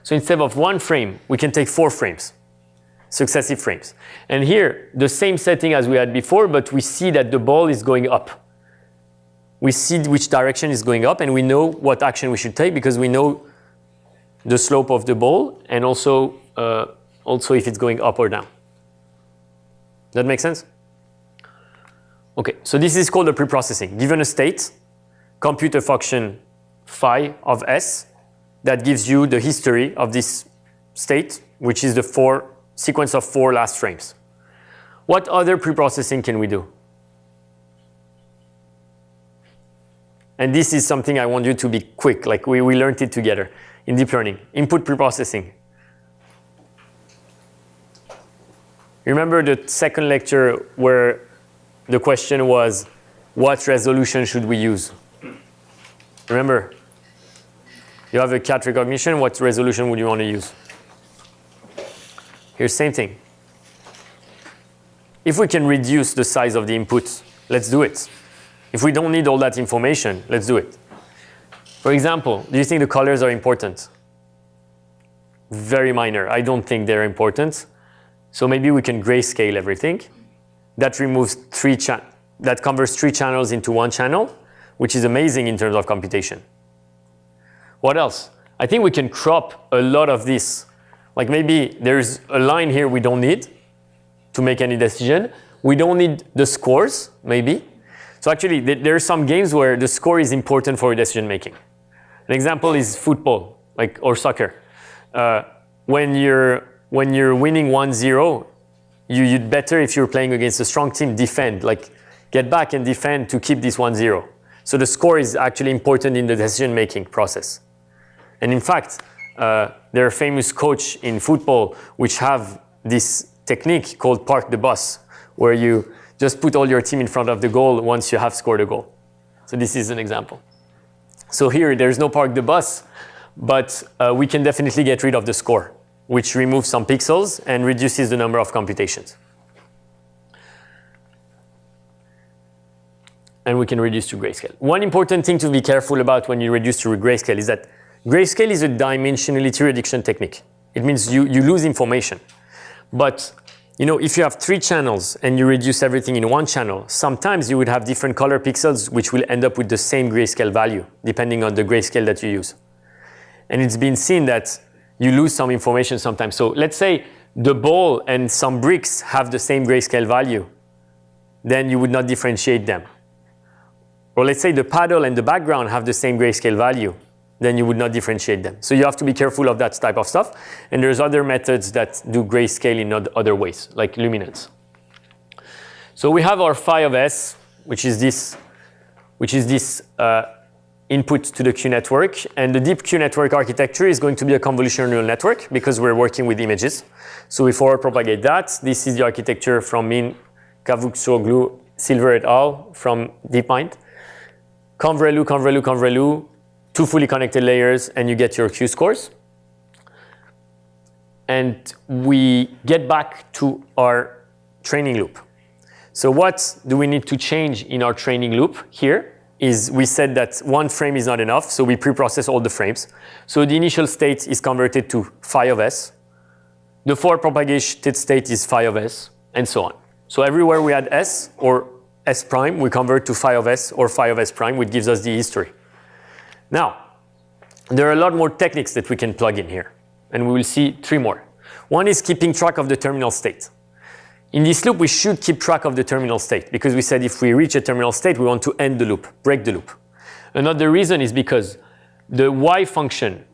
So instead of one frame, we can take 4 frames, successive frames. And here, the same setting as we had before, but we see that the ball is going up. We see which direction is going up, and we know what action we should take because we know the slope of the ball and also if it's going up or down. That make sense? Okay, so this is called a preprocessing. Given a state, compute a function phi of s that gives you the history of this state, which is the sequence of 4 last frames. What other preprocessing can we do? And this is something I want you to be quick, like we learned it together in deep learning. Input preprocessing. Remember the second lecture where the question was, what resolution should we use? Remember? You have a cat recognition, what resolution would you want to use? Here's same thing. If we can reduce the size of the input, let's do it. If we don't need all that information, let's do it. For example, do you think the colors are important? Very minor. I don't think they're important. So maybe we can grayscale everything. That removes that converts 3 channels into 1 channel, which is amazing in terms of computation. What else? I think we can crop a lot of this. Like maybe there's a line here we don't need to make any decision. We don't need the scores, maybe. So actually, there are some games where the score is important for decision making. An example is football, or soccer. When you're winning 1-0, you'd better, if you're playing against a strong team, defend, get back and defend to keep this 1-0. So the score is actually important in the decision making process. And in fact, there are famous coach in football which have this technique called park the bus, where you just put all your team in front of the goal once you have scored a goal. So this is an example. So here, there's no park the bus, but we can definitely get rid of the score, which removes some pixels and reduces the number of computations. And we can reduce to grayscale. One important thing to be careful about when you reduce to grayscale is that grayscale is a dimensionality reduction technique. It means you lose information. But if you have 3 channels and you reduce everything in 1 channel, sometimes you would have different color pixels which will end up with the same grayscale value, depending on the grayscale that you use. And it's been seen that you lose some information sometimes. So let's say the ball and some bricks have the same grayscale value, then you would not differentiate them. Or let's say the paddle and the background have the same grayscale value, then you would not differentiate them. So you have to be careful of that type of stuff. And there's other methods that do grayscale in other ways, like luminance. So we have our phi of s, which is this input to the Q network. And the deep Q network architecture is going to be a convolutional neural network because we're working with images. So we forward propagate that. This is the architecture from Min, Kavuksoğlu, Silver et al. From DeepMind. Conv-ReLU, Conv-ReLU, Conv-ReLU, 2 fully connected layers, and you get your Q scores. And we get back to our training loop. So what do we need to change in our training loop here is we said that 1 frame is not enough, so we pre-process all the frames. So the initial state is converted to phi of s. The forward propagated state is phi of s, and so on. So everywhere we had s or s prime, we convert to phi of s or phi of s prime, which gives us the history. Now, there are a lot more techniques that we can plug in here, and we will see 3 more. One is keeping track of the terminal state. In this loop, we should keep track of the terminal state because we said if we reach a terminal state, we want to end the loop, break the loop. Another reason is because the y function,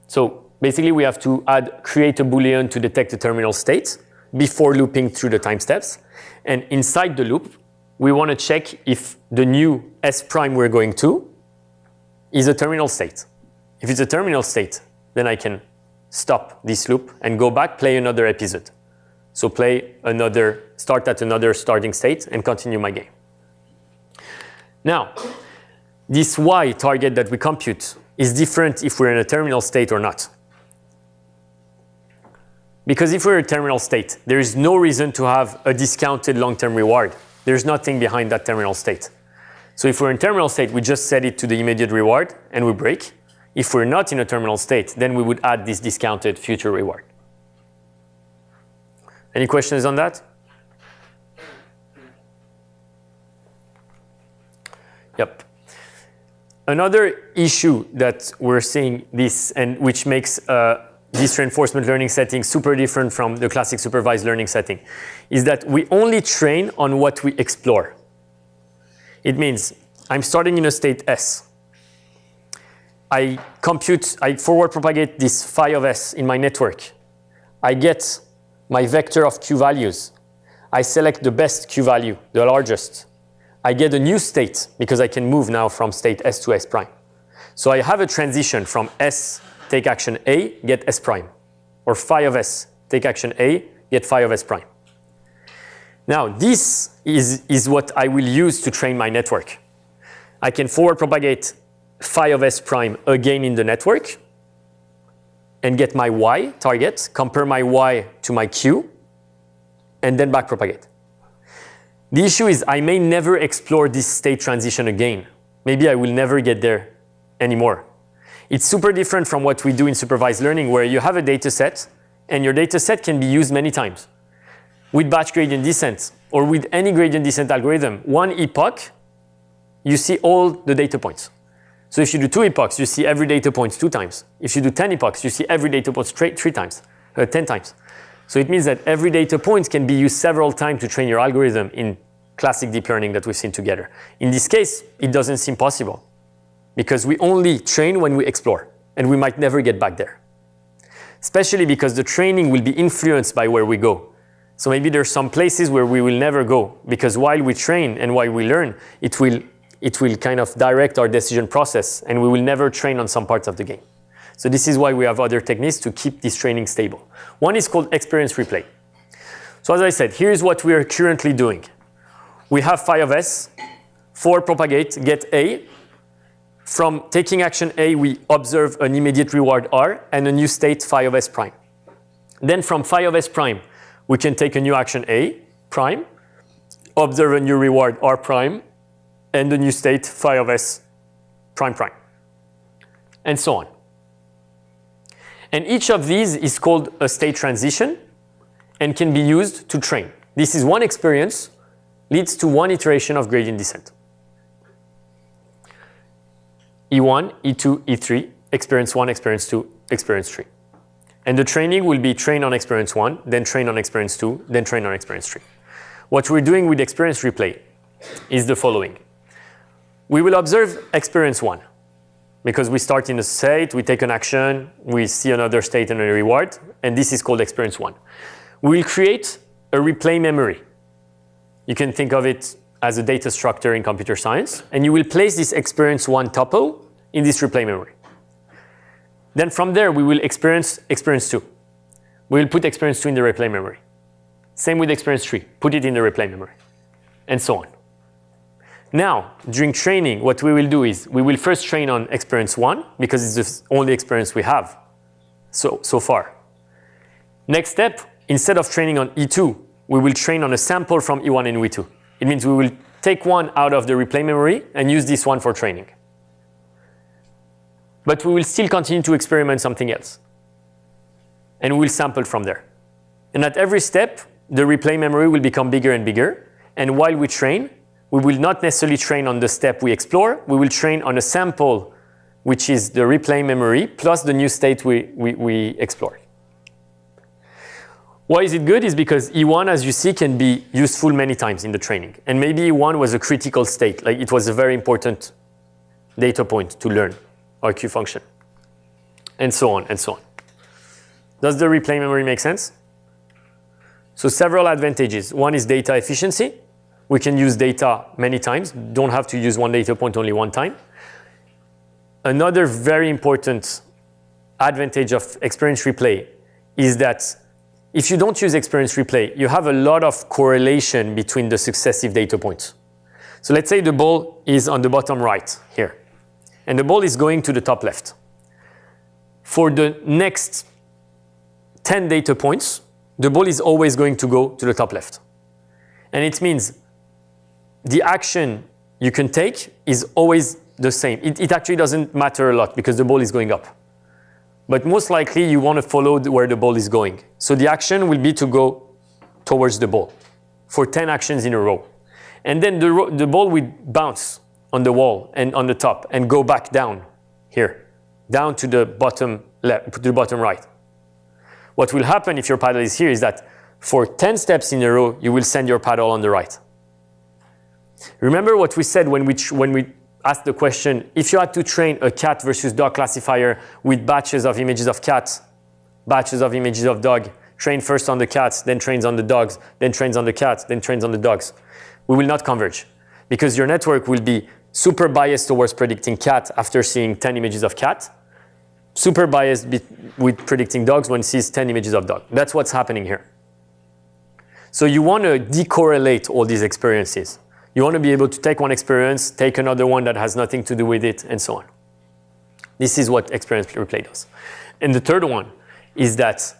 so Basically, we have to create a Boolean to detect the terminal state before looping through the time steps. And inside the loop, we want to check if the new S prime we're going to is a terminal state. If it's a terminal state, then I can stop this loop and go back, play another episode. So start at another starting state and continue my game. Now, this Y target that we compute is different if we're in a terminal state or not. Because if we're in a terminal state, there is no reason to have a discounted long-term reward. There's nothing behind that terminal state. So if we're in terminal state, we just set it to the immediate reward and we break. If we're not in a terminal state, then we would add this discounted future reward. Any questions on that? Yep. Another issue that we're seeing this, and which makes this reinforcement learning setting super different from the classic supervised learning setting, is that we only train on what we explore. It means I'm starting in a state S. I forward propagate this phi of S in my network. I get my vector of Q values. I select the best Q value, the largest. I get a new state because I can move now from state S to S prime. So I have a transition from S, take action A, get S prime. Or phi of S, take action A, get phi of S prime. Now this is what I will use to train my network. I can forward propagate phi of S prime again in the network and get my Y target, compare my Y to my Q, and then back propagate. The issue is I may never explore this state transition again. Maybe I will never get there anymore. It's super different from what we do in supervised learning, where you have a data set and your data set can be used many times. With batch gradient descent or with any gradient descent algorithm, one epoch, you see all the data points. So if you do 2 epochs, you see every data point 2 times. If you do 10 epochs, you see every data point 10 times. So it means that every data point can be used several times to train your algorithm in classic deep learning that we've seen together. In this case, it doesn't seem possible because we only train when we explore and we might never get back there. Especially because the training will be influenced by where we go. So maybe there's some places where we will never go because while we train and while we learn, it will kind of direct our decision process and we will never train on some parts of the game. So this is why we have other techniques to keep this training stable. One is called experience replay. So as I said, here's what we are currently doing. We have phi of S, forward propagate, get A. From taking action A, we observe an immediate reward R and a new state phi of S prime. Then from phi of S prime, we can take a new action A prime, observe a new reward R prime, and a new state phi of S prime prime, and so on. And each of these is called a state transition and can be used to train. This is one experience, leads to one iteration of gradient descent. E1, E2, E3, experience 1, experience 2, experience 3. And the training will be train on experience 1, then train on experience 2, then train on experience 3. What we're doing with experience replay is the following. We will observe experience 1. Because we start in a state, we take an action, we see another state and a reward, and this is called experience 1. We will create a replay memory. You can think of it as a data structure in computer science, and you will place this experience 1 tuple in this replay memory. Then from there, we will experience 2. We will put experience 2 in the replay memory. Same with experience 3, put it in the replay memory, and so on. Now, during training, what we will do is we will first train on experience 1 because it's the only experience we have so far. Next step, instead of training on E2, we will train on a sample from E1 and E2. It means we will take one out of the replay memory and use this one for training. But we will still continue to experiment something else. And we will sample from there. And at every step, the replay memory will become bigger and bigger. And while we train, we will not necessarily train on the step we explore. We will train on a sample, which is the replay memory, plus the new state we explore. Why is it good? Is because E1, as you see, can be useful many times in the training. And maybe E1 was a critical state, like it was a very important data point to learn our Q function. And so on, and so on. Does the replay memory make sense? So several advantages. One is data efficiency. We can use data many times. Don't have to use one data point only one time. Another very important advantage of experience replay is that if you don't use experience replay, you have a lot of correlation between the successive data points. So let's say the ball is on the bottom right here, and the ball is going to the top left. For the next 10 data points, the ball is always going to go to the top left. And it means the action you can take is always the same. It actually doesn't matter a lot because the ball is going up. But most likely you want to follow where the ball is going. So the action will be to go towards the ball for 10 actions in a row. And then the ball will bounce on the wall and on the top and go back down here, down to the bottom left, to the bottom right. What will happen if your paddle is here is that for 10 steps in a row, you will send your paddle on the right. Remember what we said when we asked the question, if you had to train a cat versus dog classifier with batches of images of cats, batches of images of dog, train first on the cats, then trains on the dogs, then trains on the cats, then trains on the dogs. We will not converge because your network will be super biased towards predicting cat after seeing 10 images of cat, super biased with predicting dogs when it sees 10 images of dog. That's what's happening here. So you want to decorrelate all these experiences. You want to be able to take one experience, take another one that has nothing to do with it, and so on. This is what experience replay does. And the third one is that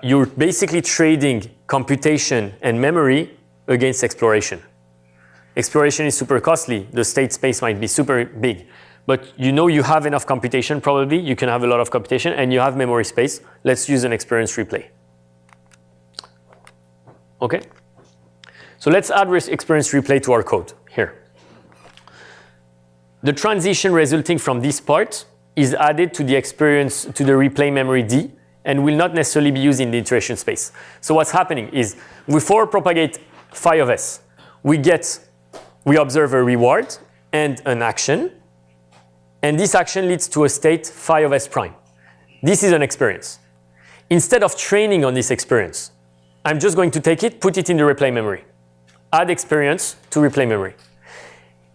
you're basically trading computation and memory against exploration. Exploration is super costly. The state space might be super big. But you know you have enough computation, probably. You can have a lot of computation, and you have memory space. Let's use an experience replay. Okay? So let's add experience replay to our code here. The transition resulting from this part is added to the replay memory D and will not necessarily be used in the iteration space. So what's happening is we forward propagate phi of s. We observe a reward and an action, and this action leads to a state phi of s prime. This is an experience. Instead of training on this experience, I'm just going to take it, put it in the replay memory. Add experience to replay memory.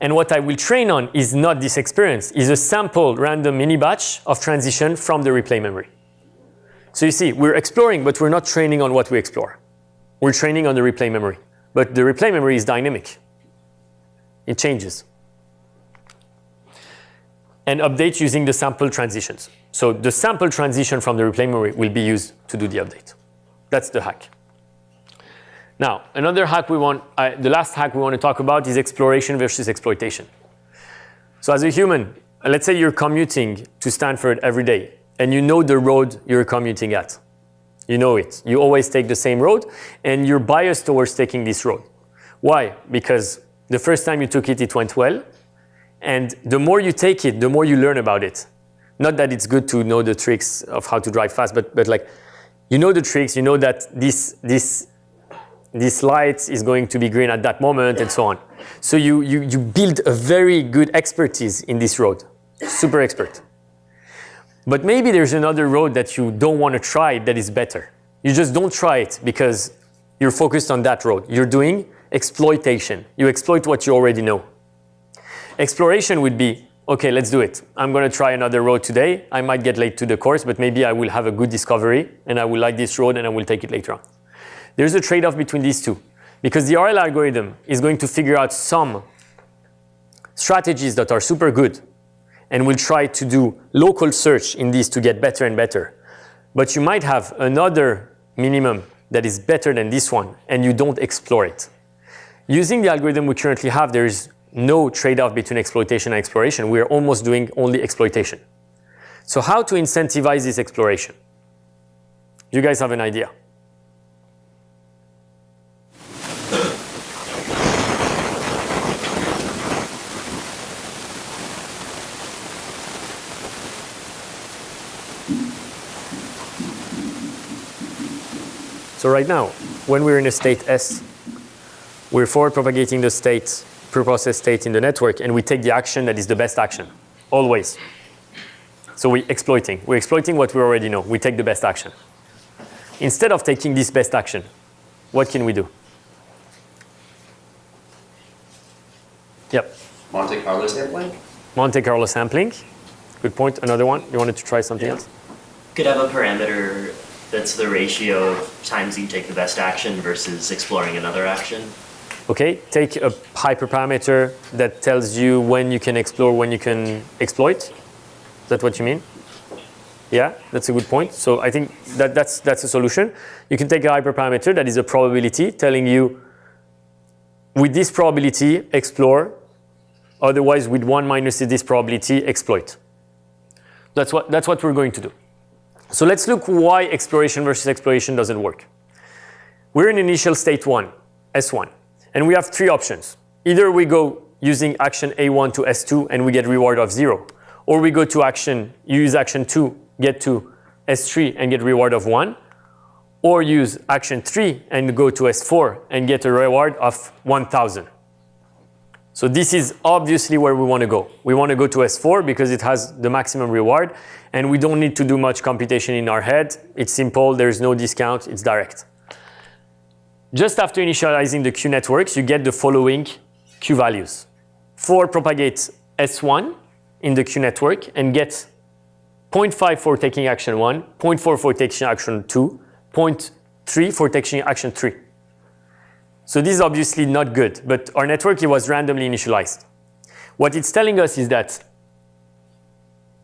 And what I will train on is not this experience, is a sample random mini batch of transition from the replay memory. So you see, we're exploring, but we're not training on what we explore. We're training on the replay memory. But the replay memory is dynamic. It changes. And update using the sample transitions. So the sample transition from the replay memory will be used to do the update. That's the hack. Now, another hack the last hack we want to talk about is exploration versus exploitation. So as a human, let's say you're commuting to Stanford every day, and you know the road you're commuting at. You know it. You always take the same road, and you're biased towards taking this road. Why? Because the first time you took it, it went well, and the more you take it, the more you learn about it. Not that it's good to know the tricks of how to drive fast, but like, you know the tricks, you know that this light is going to be green at that moment, and so on. So you build a very good expertise in this road, super expert. But maybe there's another road that you don't want to try that is better. You just don't try it because you're focused on that road. You're doing exploitation. You exploit what you already know. Exploration would be, okay, let's do it. I'm going to try another road today. I might get late to the course, but maybe I will have a good discovery, and I will like this road, and I will take it later on. There's a trade-off between these two, because the RL algorithm is going to figure out some strategies that are super good, and will try to do local search in these to get better and better. But you might have another minimum that is better than this one, and you don't explore it. Using the algorithm we currently have, there is no trade-off between exploitation and exploration. We are almost doing only exploitation. So how to incentivize this exploration? You guys have an idea? So right now, when we're in a state S, we're forward propagating the state, pre-processed state in the network, and we take the action that is the best action, always. So we're exploiting. We're exploiting what we already know. We take the best action. Instead of taking this best action, what can we do? Yep. Monte Carlo sampling? Monte Carlo sampling. Good point. Another one. You wanted to try something else? Could have a parameter that's the ratio of times you take the best action versus exploring another action. Okay, take a hyperparameter that tells you when you can explore, when you can exploit. Is that what you mean? Yeah, that's a good point. So I think that's a solution. You can take a hyperparameter that is a probability telling you with this probability, explore. Otherwise, with 1 minus this probability, exploit. That's what we're going to do. So let's look why exploration versus exploration doesn't work. We're in initial state 1, S1. And we have 3 options. Either we go using action A1 to S2 and we get reward of 0. Or we go to use action 2, get to S3 and get reward of 1. Or use action 3 and go to S4 and get a reward of 1,000. So this is obviously where we want to go. We want to go to S4 because it has the maximum reward and we don't need to do much computation in our head. It's simple, there's no discount, it's direct. Just after initializing the Q networks, you get the following Q values. 4 propagate S1 in the Q network and get 0.5 for taking action 1, 0.4 for taking action 2, 0.3 for taking action 3. So this is obviously not good, but our network, it was randomly initialized. What it's telling us is that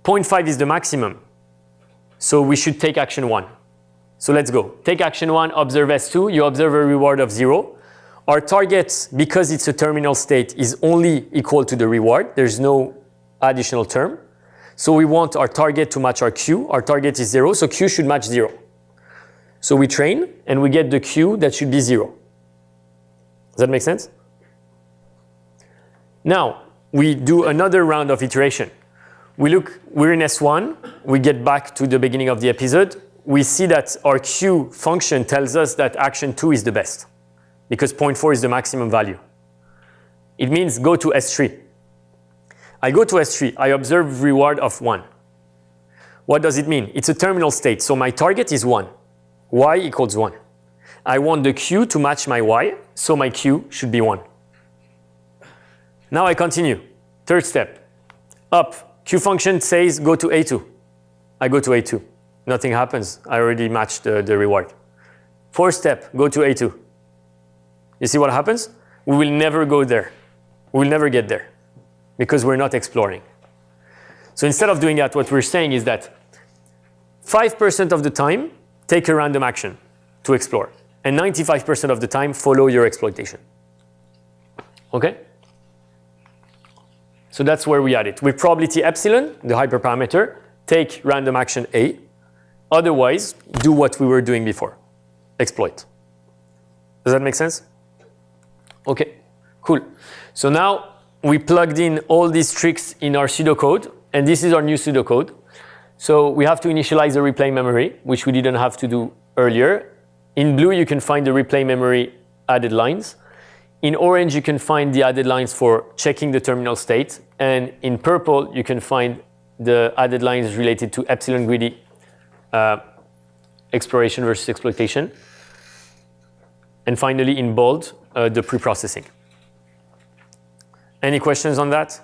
0.5 is the maximum, so we should take action 1. So let's go. Take action 1, observe S2, you observe a reward of 0. Our target, because it's a terminal state, is only equal to the reward. There's no additional term. So we want our target to match our Q. Our target is 0, so Q should match 0. So we train, and we get the Q that should be 0. Does that make sense? Now, we do another round of iteration. We're in S1, we get back to the beginning of the episode. We see that our Q function tells us that action 2 is the best because 0.4 is the maximum value. It means go to S3. I go to S3, I observe reward of 1. What does it mean? It's a terminal state, so my target is 1. Y equals 1. I want the Q to match my Y, so my Q should be 1. Now I continue. Third step, up. Q function says go to A2. I go to A2. Nothing happens. I already matched the reward. Fourth step, go to A2. You see what happens? We will never go there. We will never get there because we're not exploring. So instead of doing that, what we're saying is that 5% of the time, take a random action to explore. And 95% of the time, follow your exploitation. Okay? So that's where we add it. With probability epsilon, the hyperparameter, take random action A. Otherwise, do what we were doing before. Exploit. Does that make sense? Okay, cool. So now we plugged in all these tricks in our pseudocode, and this is our new pseudocode. So we have to initialize the replay memory, which we didn't have to do earlier. In blue, you can find the replay memory added lines. In orange, you can find the added lines for checking the terminal state. And in purple, you can find the added lines related to epsilon greedy exploration versus exploitation. And finally, in bold, the pre-processing. Any questions on that?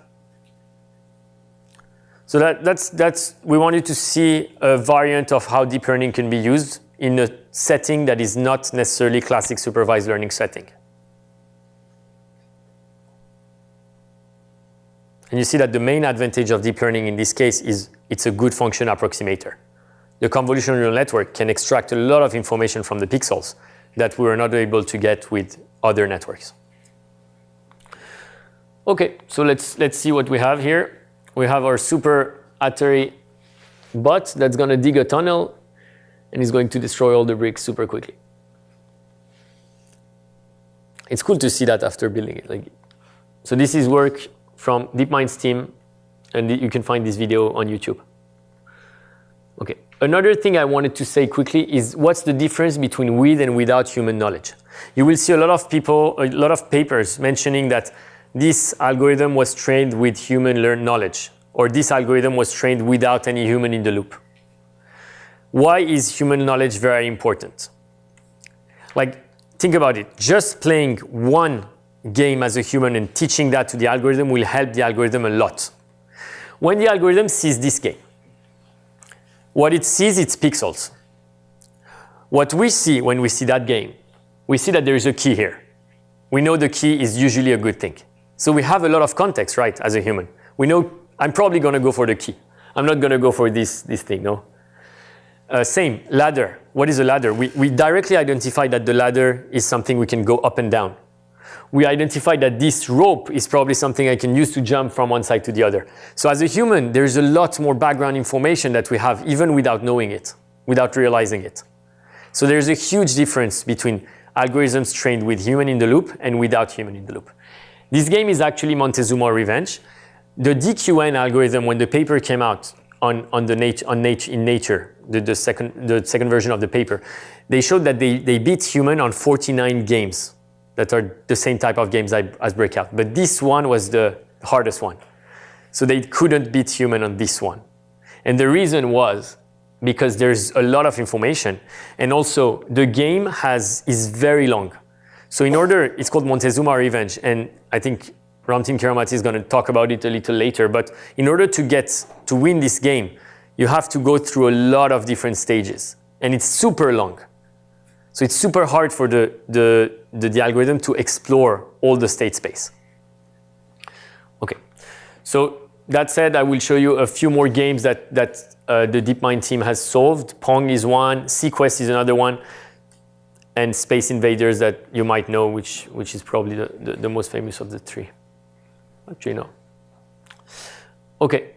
So that's we wanted to see a variant of how deep learning can be used in a setting that is not necessarily classic supervised learning setting. And you see that the main advantage of deep learning in this case is it's a good function approximator. The convolutional neural network can extract a lot of information from the pixels that we were not able to get with other networks. Okay, so let's see what we have here. We have our super Atari bot that's going to dig a tunnel and is going to destroy all the bricks super quickly. It's cool to see that after building it. So this is work from DeepMind's team, and you can find this video on YouTube. Okay. Another thing I wanted to say quickly is what's the difference between with and without human knowledge. You will see a lot of papers mentioning that this algorithm was trained with human learned knowledge. or this algorithm was trained without any human in the loop. Why is human knowledge very important? Like, think about it. Just playing one game as a human and teaching that to the algorithm will help the algorithm a lot. When the algorithm sees this game, what it sees, it's pixels. What we see when we see that game, we see that there is a key here. We know the key is usually a good thing. So we have a lot of context, right, as a human. We know I'm probably going to go for the key. I'm not going to go for this thing, no? Same, ladder. What is a ladder? We directly identify that the ladder is something we can go up and down. We identify that this rope is probably something I can use to jump from one side to the other. So as a human, there's a lot more background information that we have even without knowing it, without realizing it. So there's a huge difference between algorithms trained with human in the loop and without human in the loop. This game is actually Montezuma Revenge. The DQN algorithm, when the paper came out in Nature, the second version of the paper, they showed that they beat human on 49 games that are the same type of games as Breakout. But this one was the hardest one. So they couldn't beat human on this one. And the reason was because there's a lot of information. And also the game is very long. So it's called Montezuma Revenge. And I think Ramtin Keramati is going to talk about it a little later. But in order to win this game, you have to go through a lot of different stages. And it's super long. So it's super hard for the algorithm to explore all the state space. Okay, so that said, I will show you a few more games that the DeepMind team has solved. Pong is one, Sequest is another one, and Space Invaders that you might know, which is probably the most famous of the three. Actually, no. Okay,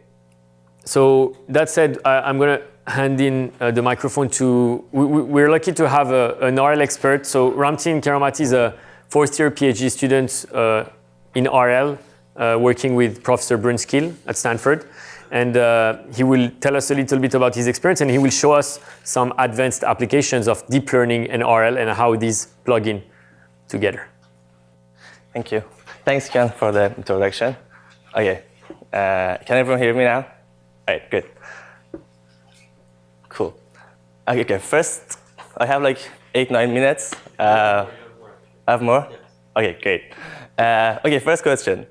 so that said, I'm going to hand in the microphone to, we're lucky to have an RL expert. So Ramtin Keramati is a fourth-year PhD student in RL, working with Professor Brunskill at Stanford. And he will tell us a little bit about his experience, and he will show us some advanced applications of deep learning and RL and how these plug in together. Thank you. Thanks, Ken, for the introduction. Okay, can everyone hear me now? All right, good. Cool. Okay, first, I have like 8-9 minutes. I have more? Okay, great. Okay, first question.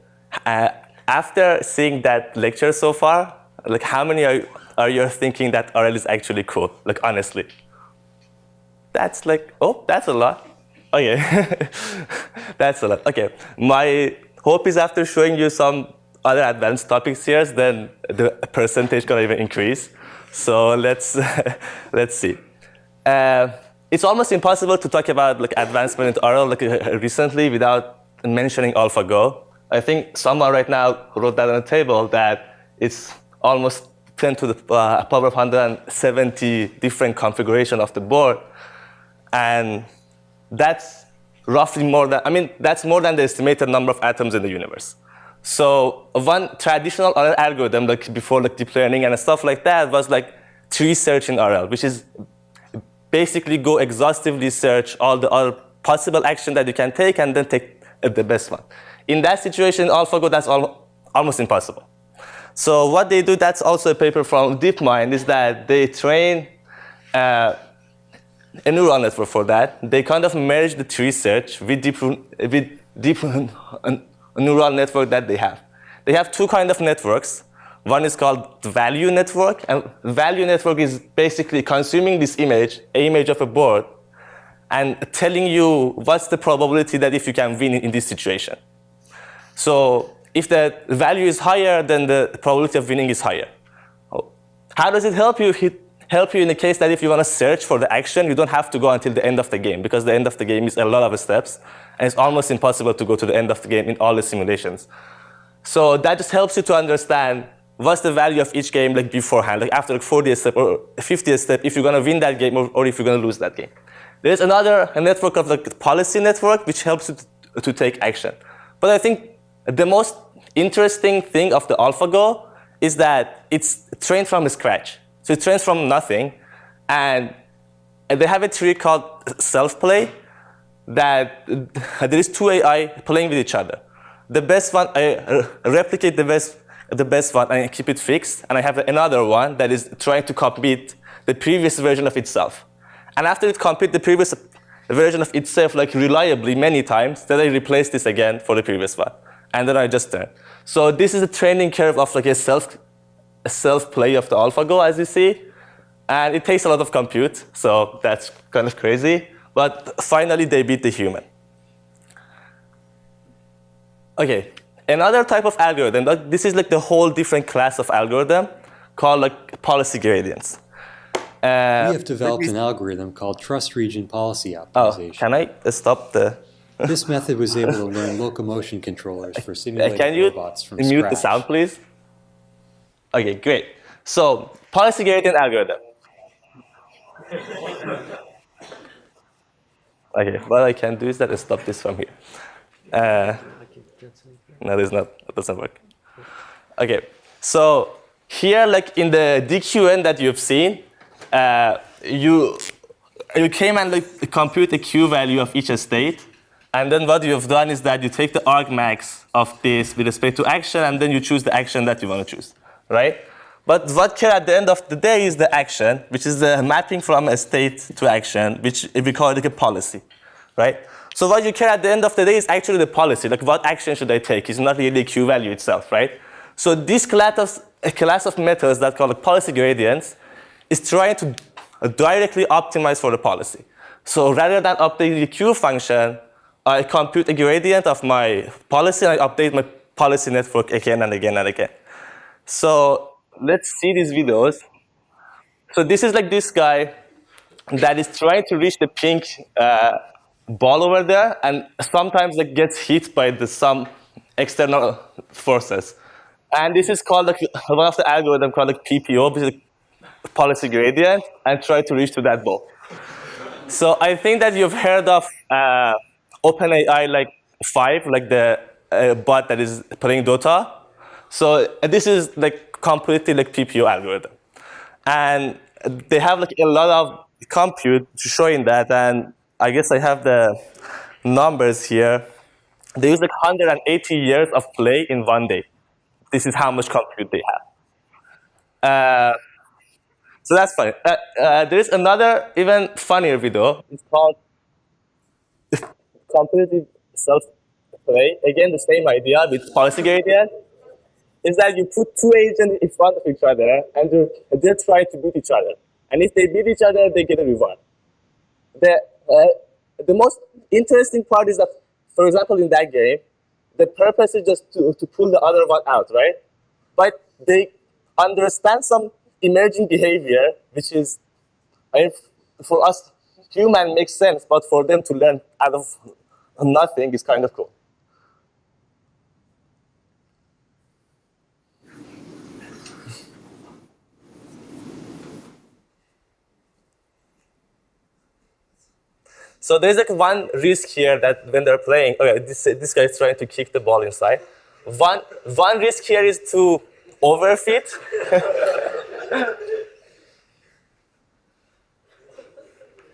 After seeing that lecture so far, like how many are you thinking that RL is actually cool? Like honestly. That's like, oh, that's a lot. Okay, that's a lot. Okay, my hope is after showing you some other advanced topics here, then the percentage can even increase. So let's see. It's almost impossible to talk about like advancement in RL like recently without mentioning AlphaGo. I think someone right now wrote that on the table that it's almost 10 to the power of 170 different configuration of the board, and that's roughly more than that's more than the estimated number of atoms in the universe. So one traditional RL algorithm, like before like deep learning and stuff like that, was like tree search in RL, which is basically go exhaustively search all the other possible action that you can take and then take the best one. In that situation, AlphaGo, that's almost impossible. So what they do, that's also a paper from DeepMind, is that they train a neural network for that. They kind of merge the tree search with deep neural network that they have. They have two kinds of networks. One is called the value network, and value network is basically consuming this image, an image of a board, and telling you what's the probability that if you can win in this situation. So if the value is higher, then the probability of winning is higher. How does it help you? It helps you in the case that if you want to search for the action, you don't have to go until the end of the game, because the end of the game is a lot of steps, and it's almost impossible to go to the end of the game in all the simulations. So that just helps you to understand what's the value of each game like beforehand, like after like 40th step or 50th step, if you're going to win that game or if you're going to lose that game. There's a network of like policy network, which helps you to take action. But I think the most interesting thing of the AlphaGo is that it's trained from scratch. So it trains from nothing, and they have a trick called self-play, that there is two AI playing with each other. The best one replicate the best the best one and I keep it fixed, and I have another one that is trying to compete the previous version of itself. And after it completes the previous version of itself like reliably many times, then I replace this again for the previous one. And then I just turn. So this is a training curve of like a self-play of the AlphaGo, as you see. And it takes a lot of compute, so that's kind of crazy. But finally, they beat the human. Okay, another type of algorithm, this is like the whole different class of algorithm called like policy gradients. We have developed an algorithm called trust region policy optimization. Oh, can I stop the... This method was able to learn locomotion controllers for simulated Can you robots from mute scratch. the sound, please? Okay, great. So, policy gradient algorithm. Okay, what I can do is that I stop this from here. No, it doesn't work. Okay, so here, like in the DQN that you've seen, you came and like compute the Q value of each state, and then what you've done is that you take the argmax of this with respect to action, and then you choose the action that you want to choose, right? But what care at the end of the day is the action, which is the mapping from a state to action, which we call it like a policy, right? So what you care at the end of the day is actually the policy, like what action should I take? It's not really the Q value itself, right? So this class of methods that called like policy gradients is trying to directly optimize for the policy. So rather than updating the Q function, I compute a gradient of my policy and I update my policy network again and again and again. So let's see these videos. So this is like this guy that is trying to reach the pink ball over there, and sometimes like gets hit by some external forces. And this is called like one of the algorithm called like PPO, which is policy gradient, and try to reach to that ball. So I think that you've heard of OpenAI like 5, like the bot that is playing Dota. So this is like completely like PPO algorithm. And they have like a lot of compute showing that, and I guess I have the numbers here. They use like 180 years of play in one day. This is how much compute they have. So that's funny. There is another even funnier video. It's called competitive self-play. Again, the same idea with policy gradient. Is that you put two agents in front of each other and they try to beat each other. And if they beat each other, they get a reward. The most interesting part is that, for example, in that game, the purpose is just to pull the other one out, right? But they understand some emerging behavior, which is, for us, human makes sense, but for them to learn out of nothing is kind of cool. So there's like one risk here that when they're playing, okay, this guy is trying to kick the ball inside. One risk here is to overfit.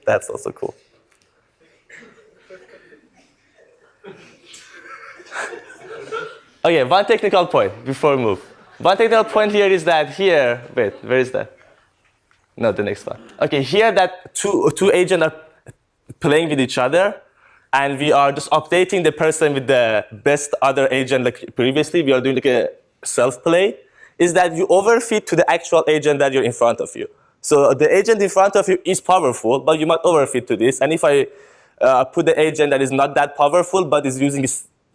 That's also cool. Okay, one technical point before we move. One technical point here is that here, wait, where is that? No, the next one. Okay, here that two agents are playing with each other, and we are just updating the person with the best other agent like previously. We are doing like a self-play. Is that you overfit to the actual agent that you're in front of you. So the agent in front of you is powerful, but you might overfit to this. And if I put the agent that is not that powerful, but is using a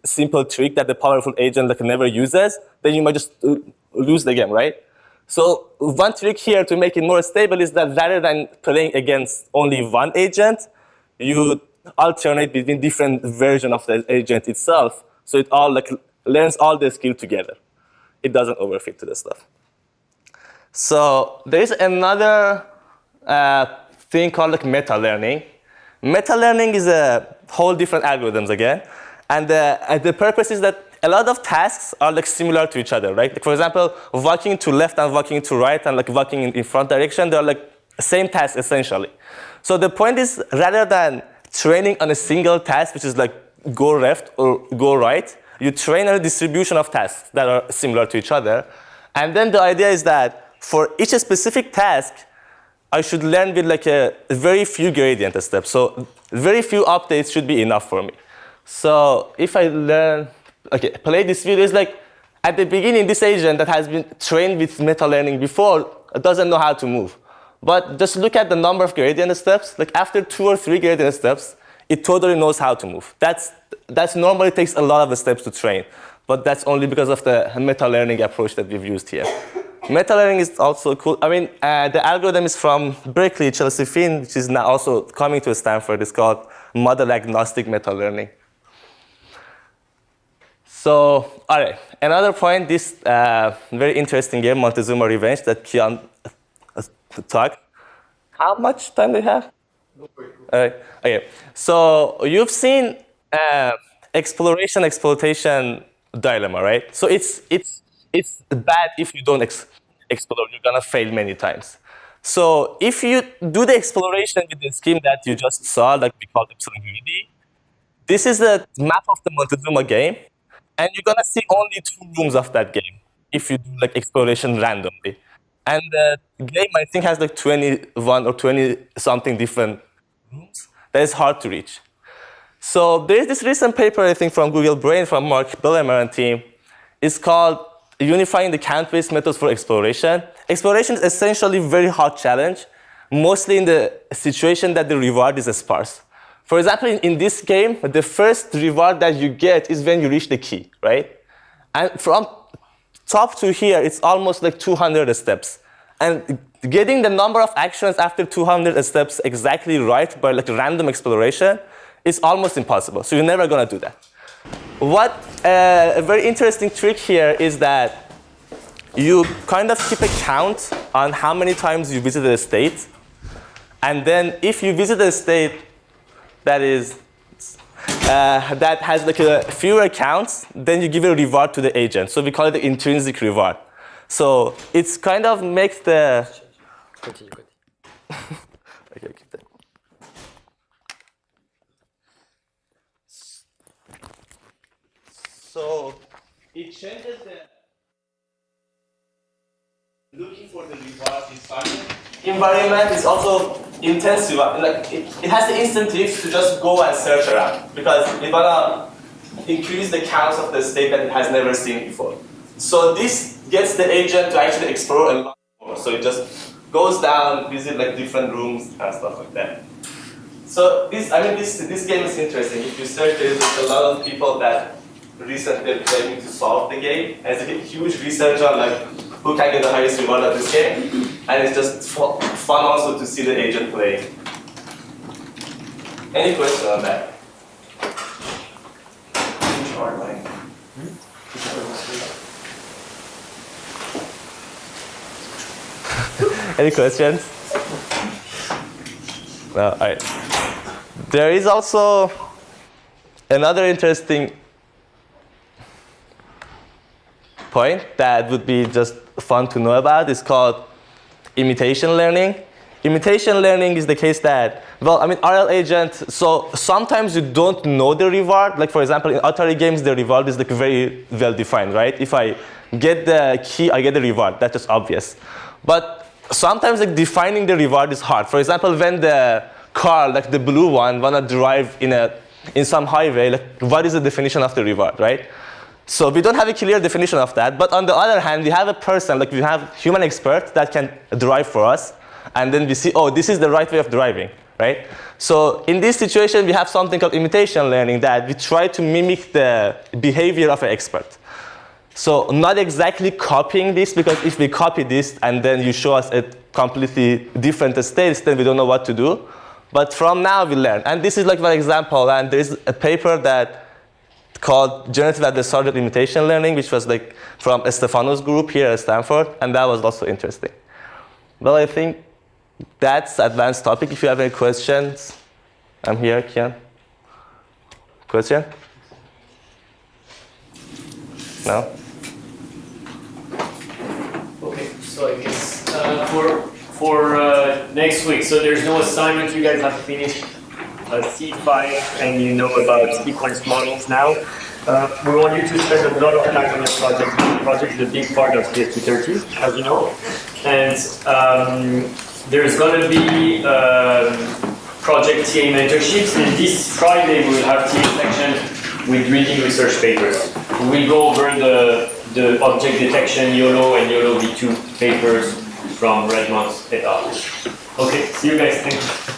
simple trick that the powerful agent like never uses, then you might just lose the game, right? So one trick here to make it more stable is that rather than playing against only one agent, you alternate between different versions of the agent itself, so it all like learns all the skill together. It doesn't overfit to the stuff. So there is another thing called like meta-learning. Meta-learning is a whole different algorithms again, and the purpose is that a lot of tasks are like similar to each other, right? Like for example, walking to left and walking to right and like walking in front direction, they're like same task essentially. So the point is, rather than training on a single task, which is like go left or go right, You train a distribution of tasks that are similar to each other. And then the idea is that for each specific task, I should learn with like a very few gradient steps. So very few updates should be enough for me. So if I learn, okay, play this video, is like at the beginning, this agent that has been trained with meta learning before doesn't know how to move. But just look at the number of gradient steps. Like after 2 or 3 gradient steps, it totally knows how to move. That's normally takes a lot of steps to train. But that's only because of the meta learning approach that we've used here. Meta learning is also cool. I mean, the algorithm is from Berkeley, Chelsea Finn, which is now also coming to Stanford. It's called model agnostic meta learning. So, all right, another point, this very interesting game, Montezuma Revenge, that Kian talked. How much time do you have? Okay, so you've seen exploration, exploitation dilemma, right? So it's bad if you don't explore, you're gonna fail many times. So if you do the exploration with the scheme that you just saw, like we call epsilon greedy, this is the map of the Montezuma game. And you're gonna see only 2 rooms of that game if you do like exploration randomly. And the game, I think, has like 21 or 20 something different rooms that is hard to reach. So there's this recent paper, I think, from Google Brain, from Mark Billemer and team. It's called Unifying the Count-Based Methods for Exploration. Exploration is essentially a very hard challenge, mostly in the situation that the reward is sparse. For example, in this game, the first reward that you get is when you reach the key, right? And from top to here, it's almost like 200 steps. And getting the number of actions after 200 steps exactly right by like random exploration is almost impossible. So you're never gonna do that. What a very interesting trick here is that you kind of keep a count on how many times you visited a state. And then if you visit a state that has like fewer counts, then you give a reward to the agent. So we call it the intrinsic reward. So it's kind of makes the. Continue. Okay, keep that. So it changes the looking for the reward in starting environment is also intensive. Like it has the incentive to just go and search around because we wanna increase the counts of the state that it has never seen before. So this gets the agent to actually explore a lot more. So it just goes down, visit like different rooms and stuff like that. So this game is interesting. If you search, there's a lot of people that recently are claiming to solve the game. And it's a huge research on like who can get the highest reward of this game. And it's just fun also to see the agent play. Any question on that? Any questions? No, all right. There is also another interesting point that would be just fun to know about. It's called imitation learning. Imitation learning is the case that, well, I mean, RL agent, so sometimes you don't know the reward. Like, for example, in Atari games, the reward is like very well defined, right? If I get the key, I get the reward. That's just obvious. But sometimes like defining the reward is hard. For example, when the car, like the blue one, wanna drive in some highway, like what is the definition of the reward, right? So we don't have a clear definition of that. But on the other hand, we have a person, like we have human experts that can drive for us. And then we see, oh, this is the right way of driving, right? So in this situation, we have something called imitation learning that we try to mimic the behavior of an expert. So not exactly copying this, because if we copy this and then you show us a completely different state, then we don't know what to do. But from now we learn. And this is like one example. And there is a paper that called Generative Adversarial Imitation Learning, which was like from Stefano's group here at Stanford. And that was also interesting. Well, I think that's advanced topic. If you have any questions, I'm here, Kian. Question? No? Okay, so I guess for next week, so there's no assignment. You guys have finished C5 and you know about sequence models now. We want you to spend a lot of time on this project. The project is a big part of CS230, as you know. And there's going to be project TA mentorships, and this Friday we will have TA sections with reading research papers. We will go over the object detection YOLO and YOLO V2 papers from Redmond et al. Okay, see you guys. Thank you.